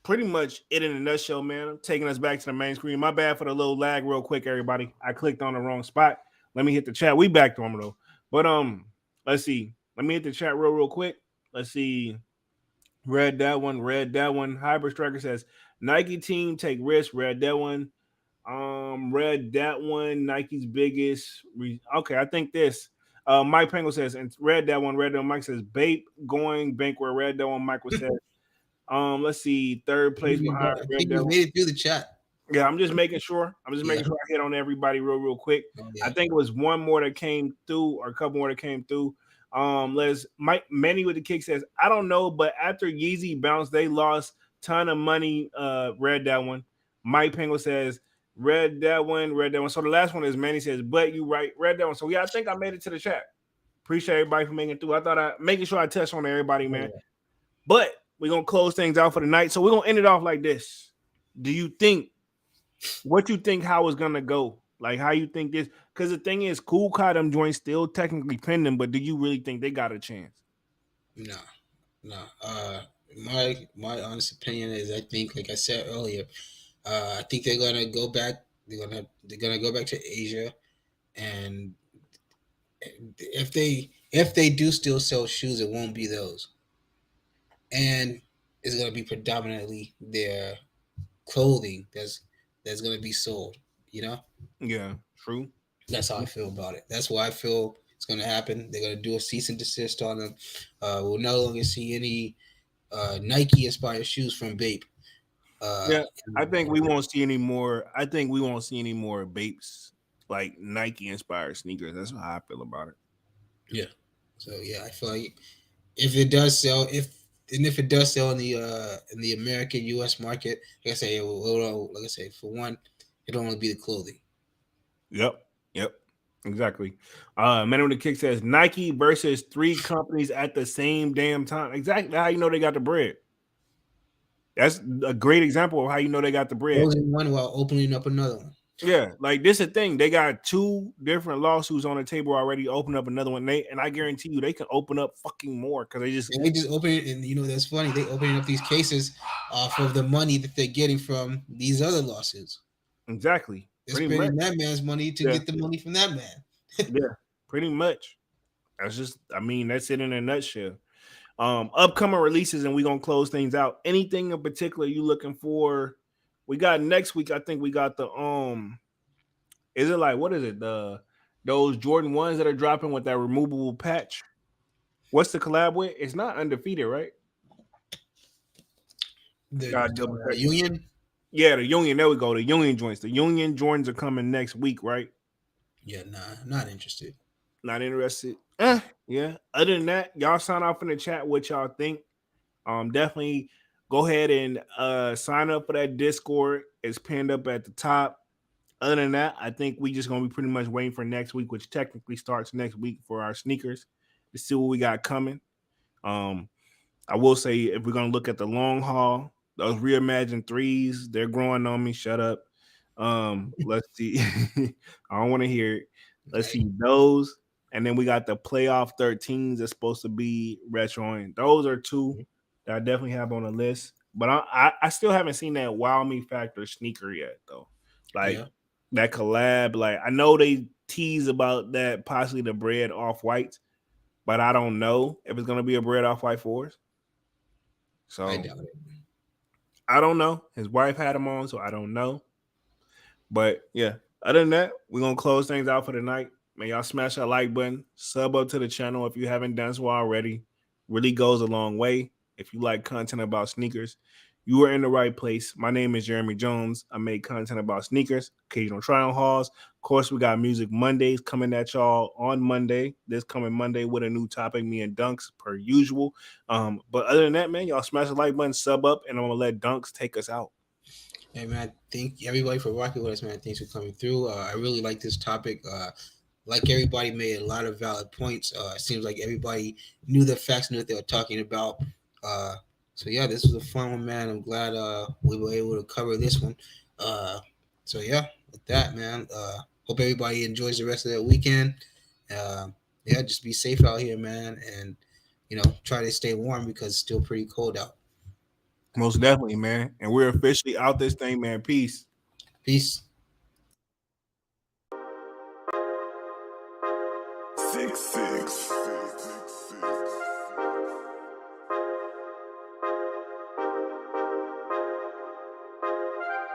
pretty much it in a nutshell, man. I'm taking us back to the main screen. My bad for the little lag, real quick, everybody. I clicked on the wrong spot. Let me hit the chat. We back to them though. But let's see. Let me hit the chat real quick. Let's see. Read that one. Read that one. Hybrid Striker says Nike team take risks. Read that one. Read that one. Nike's biggest. Okay, I think this. Mike Pringle says, and read that one. Read that one. Mike says, Bape going banquet. Read that one. Michael says, let's see, third place behind. I Read think that we one. made it through the chat. Yeah, I'm just making sure. I'm just making Yeah. sure I hit on everybody real quick. Oh I yeah. think it was one more that came through, or a couple more that came through. Let's Mike Manny with the kick says, I don't know, but after Yeezy bounced, they lost ton of money. Read that one. Mike Pingle says, read that one, read that one. So the last one is Manny says, but you right, read that one. So yeah, I think I made it to the chat. Appreciate everybody for making it through. I thought I making sure I touched on everybody, Oh, man. yeah. But we're gonna close things out for the night. So we're gonna end it off like this. Do you think what you think how it's gonna go? Like how you think this? Because the thing is, Cool Cut them joints still technically pending, but do you really think they got a chance? No, no. My honest opinion is, I think, like I said earlier, I think they're gonna go back. They're gonna go back to Asia, and if they do still sell shoes, it won't be those, and it's gonna be predominantly their clothing that's gonna be sold. You know, Yeah, true. that's how I feel about it. That's why I feel it's gonna happen. They're gonna do a cease and desist on them. We'll no longer see any Nike inspired shoes from Bape. Uh, Yeah, I think we won't see any more. I think we won't see any more Bapes like Nike inspired sneakers. That's how I feel about it. yeah. So yeah, I feel like if it does sell, if it does sell in the American U.S. market, like I say, like I say, for one, it'll only be the clothing. Yep, yep, exactly. Man on the kick says Nike versus three companies at the same damn time. Exactly how you know they got the bread. That's a great example of how you know they got the bread. Closing one while opening up another one. Yeah, like this is the thing. They got two different lawsuits on the table already. Open up another one. And I guarantee you they can open up fucking more because they just And they just open it, and that's funny. They opening up these cases off of the money that they're getting from these other lawsuits. exactly They're pretty much. spending that man's money to Yeah, get the money from that man. yeah, pretty much. That's just I mean, that's it in a nutshell. Upcoming releases, and we're gonna close things out. Anything in particular you looking for? We got next week, I think we got the is it like what is it? Those Jordan ones that are dropping with that removable patch. What's the collab with? It's not undefeated, right? The God double check. union. Yeah, the Union. There we go. The Union joints. The Union Jordans are coming next week, right? Yeah, nah, not interested. Not interested. Yeah. Other than that, y'all sign off in the chat what y'all think. Definitely go ahead and sign up for that Discord. It's pinned up at the top. Other than that, I think we just gonna be pretty much waiting for next week, which technically starts next week for our sneakers to see what we got coming. Um, I will say if we're gonna look at the long haul, those reimagined threes, they're growing on me. Shut up. Let's see. I don't want to hear it. Let's Right? see those, and then we got the playoff 13s that's supposed to be retroing. Those are two that I definitely have on the list. But I still haven't seen that wow me factor sneaker yet though. Like Yeah, that collab. Like I know they tease about that possibly the bread off whites, but I don't know if it's gonna be a bread off white fours. I So doubt it. I don't know. His wife had him on, so I don't know. But yeah, other than that, we're gonna close things out for the night. Man, y'all smash that like button, sub up to the channel if you haven't done so already. Really goes a long way. If you like content about sneakers, you are in the right place. My name is Jeremy Jones. I make content about sneakers, occasional try on hauls. Of course, we got Music Mondays coming at y'all on Monday. This coming Monday with a new topic, me and Dunks per usual. But other than that, man, y'all smash the like button, sub up, and I'm gonna let Dunks take us out. Hey man, thank everybody for rocking with us, man. Thanks for coming through. I really like this topic. Like everybody made a lot of valid points. It seems like everybody knew the facts, knew what they were talking about. Uh, so yeah, this was a fun one, man. I'm glad we were able to cover this one. Uh, so yeah, with that, man. Hope everybody enjoys the rest of their weekend. Uh, yeah, just be safe out here, man, and try to stay warm because it's still pretty cold out. Most definitely, man. And we're officially out this thing, man. Peace. Peace. 6-6.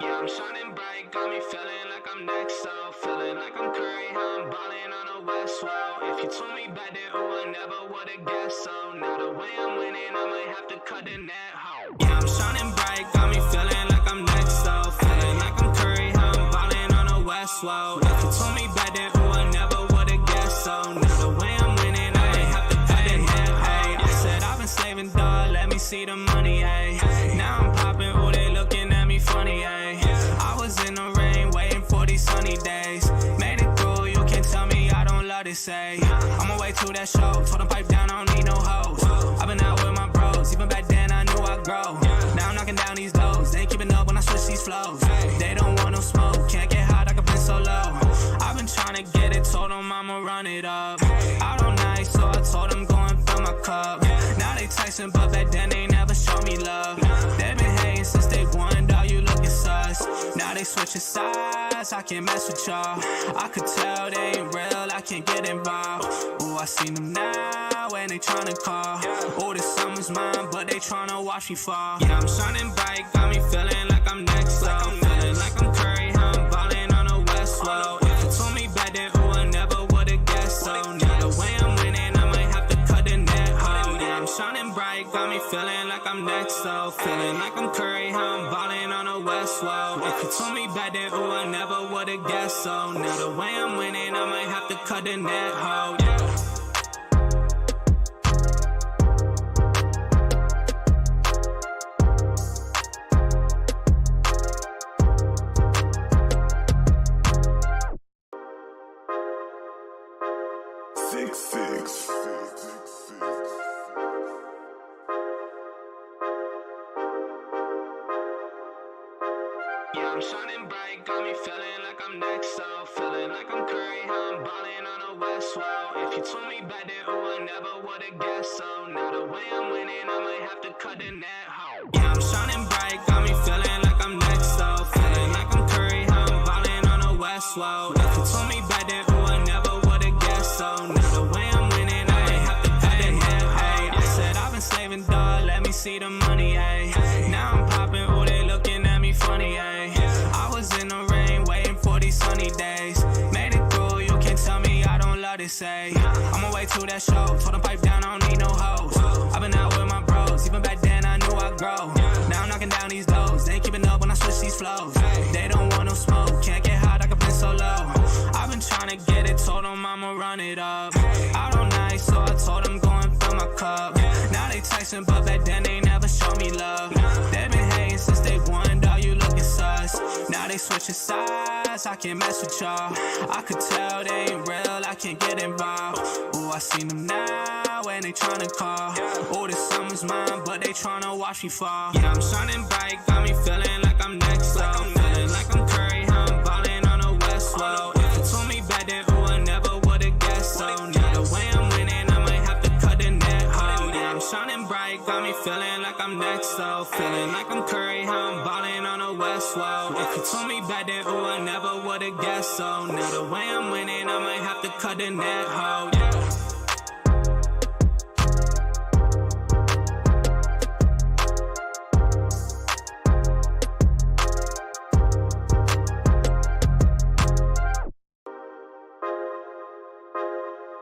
Yeah, I'm shining bright, got me feeling like I'm next, so feeling like I'm Curry, how I'm balling on the West Wall. If you told me back then, oh, I never would've guessed, so now the way I'm winning, I might have to cut the net hoe. Yeah, I'm shining bright, got me feeling like I'm next, so feeling like I'm Curry, how I'm balling on the West Wall. If you told me back then, oh, I never would've guessed, so now the way I'm winning, I might have to cut the net, hey. I said I've been slaving, dog, let me see the money, hey. Now I'm popping, oh, they looking at me funny, hey. I was in the rain waiting for these sunny days. Made it through, you can't tell me I don't love this, say. On my way to that show, told them pipe down, I don't need no hoes. I've been out with my bros, even back then I knew I'd grow. Now I'm knocking down these doors, they ain't keeping up when I switch these flows. They don't want no smoke, can't get hot, I can been so low. I've been trying to get it, told them I'ma run it up. Out all night, so I told them go and fill my cup. Now they texting, but back then they never showed me love. They been hating since day one, dog, you looking sus. Now they switching sides, I can't mess with y'all. I could tell they ain't real, I can't get involved. Ooh, I seen them now, and they tryna call. Ooh, this summer's mine, but they tryna watch me fall. Yeah, I'm shining bright, got me feeling like I'm next, so feeling like I'm Curry, how I'm balling on the West Wall. If you told me back then, ooh, I never would've guessed, so now the way I'm winning, I might have to cut the net, oh. Yeah, I'm shining bright, got me feeling like I'm next, so feeling like I'm Curry, how I'm balling on the West Wall. If you told me back then, ooh, I never would've guessed, so now the way I'm winning, I might have to cut the net, oh, yeah. Yeah, I'm shining bright, got me feeling like I'm next, so feeling like I'm Curry, how I'm balling on the West Wall. If you told me back then, oh, I never would've guessed, so now the way I'm winning, I might have to cut the net, hoe. Yeah, I'm shining bright, got me feeling like I'm next, so feeling like I'm Curry, how I'm balling on the West Wall. If you told me back then, oh, I never would've guessed, so now the way I'm winning, I might have to cut the net, hey. I said I've been slaving, dog, let me see the money, hey. Now I'm popping, oh, they looking at me funny, hey. I was in the rain waiting for these sunny days. Made it through, you can't tell me I don't love this, say. On my way to that show, told them pipe down, I don't need no hoes. I've been out with my bros, even back then I knew I'd grow. Now I'm knocking down these doors, they ain't keeping up when I switch these flows. They don't want no smoke, can't get hot, I can been so low. I've been trying to get it, told them I'ma run it up. Out all night, so I told them go and fill my cup. Now they texting, but back then they never showed me love. They been hating since day one, dog, you looking sus. Now they switching sides, I can't mess with y'all. I could tell they ain't real, I can't get involved. Ooh, I seen them now, and they tryna call. Ooh, this summer's mine, but they tryna watch me fall. Yeah, I'm shining bright, got me feeling like I'm next, so feeling like I'm Curry, how I'm balling on the West Wall. If you told me back then, ooh, I never would've guessed, so now the way I'm winning, I might have to cut the net, oh. Yeah, I'm shining bright, got me feeling like I'm next, so feeling like I'm Curry, how I'm balling on the West Wall. If you told me back then, ooh, I never would've guessed, so now the way I'm winning, I might have to cut the net, oh, yeah.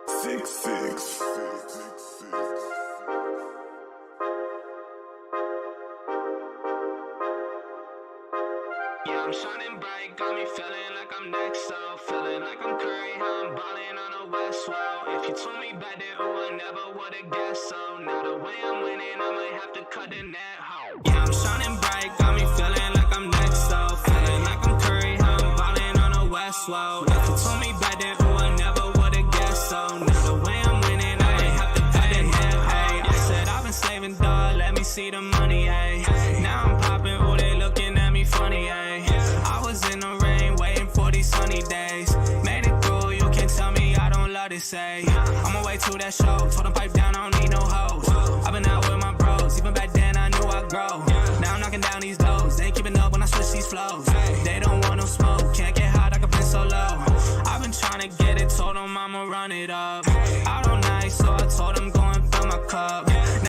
6-6. Yeah, I'm shining bright, got me feeling like I'm next, so feeling like I'm Curry, how I'm balling on the West Wall. If you told me back then, oh, I never would've guessed, so now the way I'm winning, I might have to cut the net, hoe. Yeah, I'm shining bright, got me feeling like I'm next, so West, whoa. If you told me back then, ooh, I never would've guessed so. Now the way I'm winning, I ain't have to pay the half, ayy. I said I've been slaving, dog, let me see the money, ayy. Now I'm popping, ooh, they looking at me funny, ayy. I was in the rain, waiting for these sunny days. Made it through, you can tell me I don't love to say. I'ma wait till that show, told them pipe down, I don't need no hoes. I've been out with my bros, even back then I knew I'd grow. Now I'm knocking down these doors, they ain't keeping up when I switch these flows. They don't want no smoke, can't get hot, I can play so low. I've been trying to get it, told them I'ma run it up. I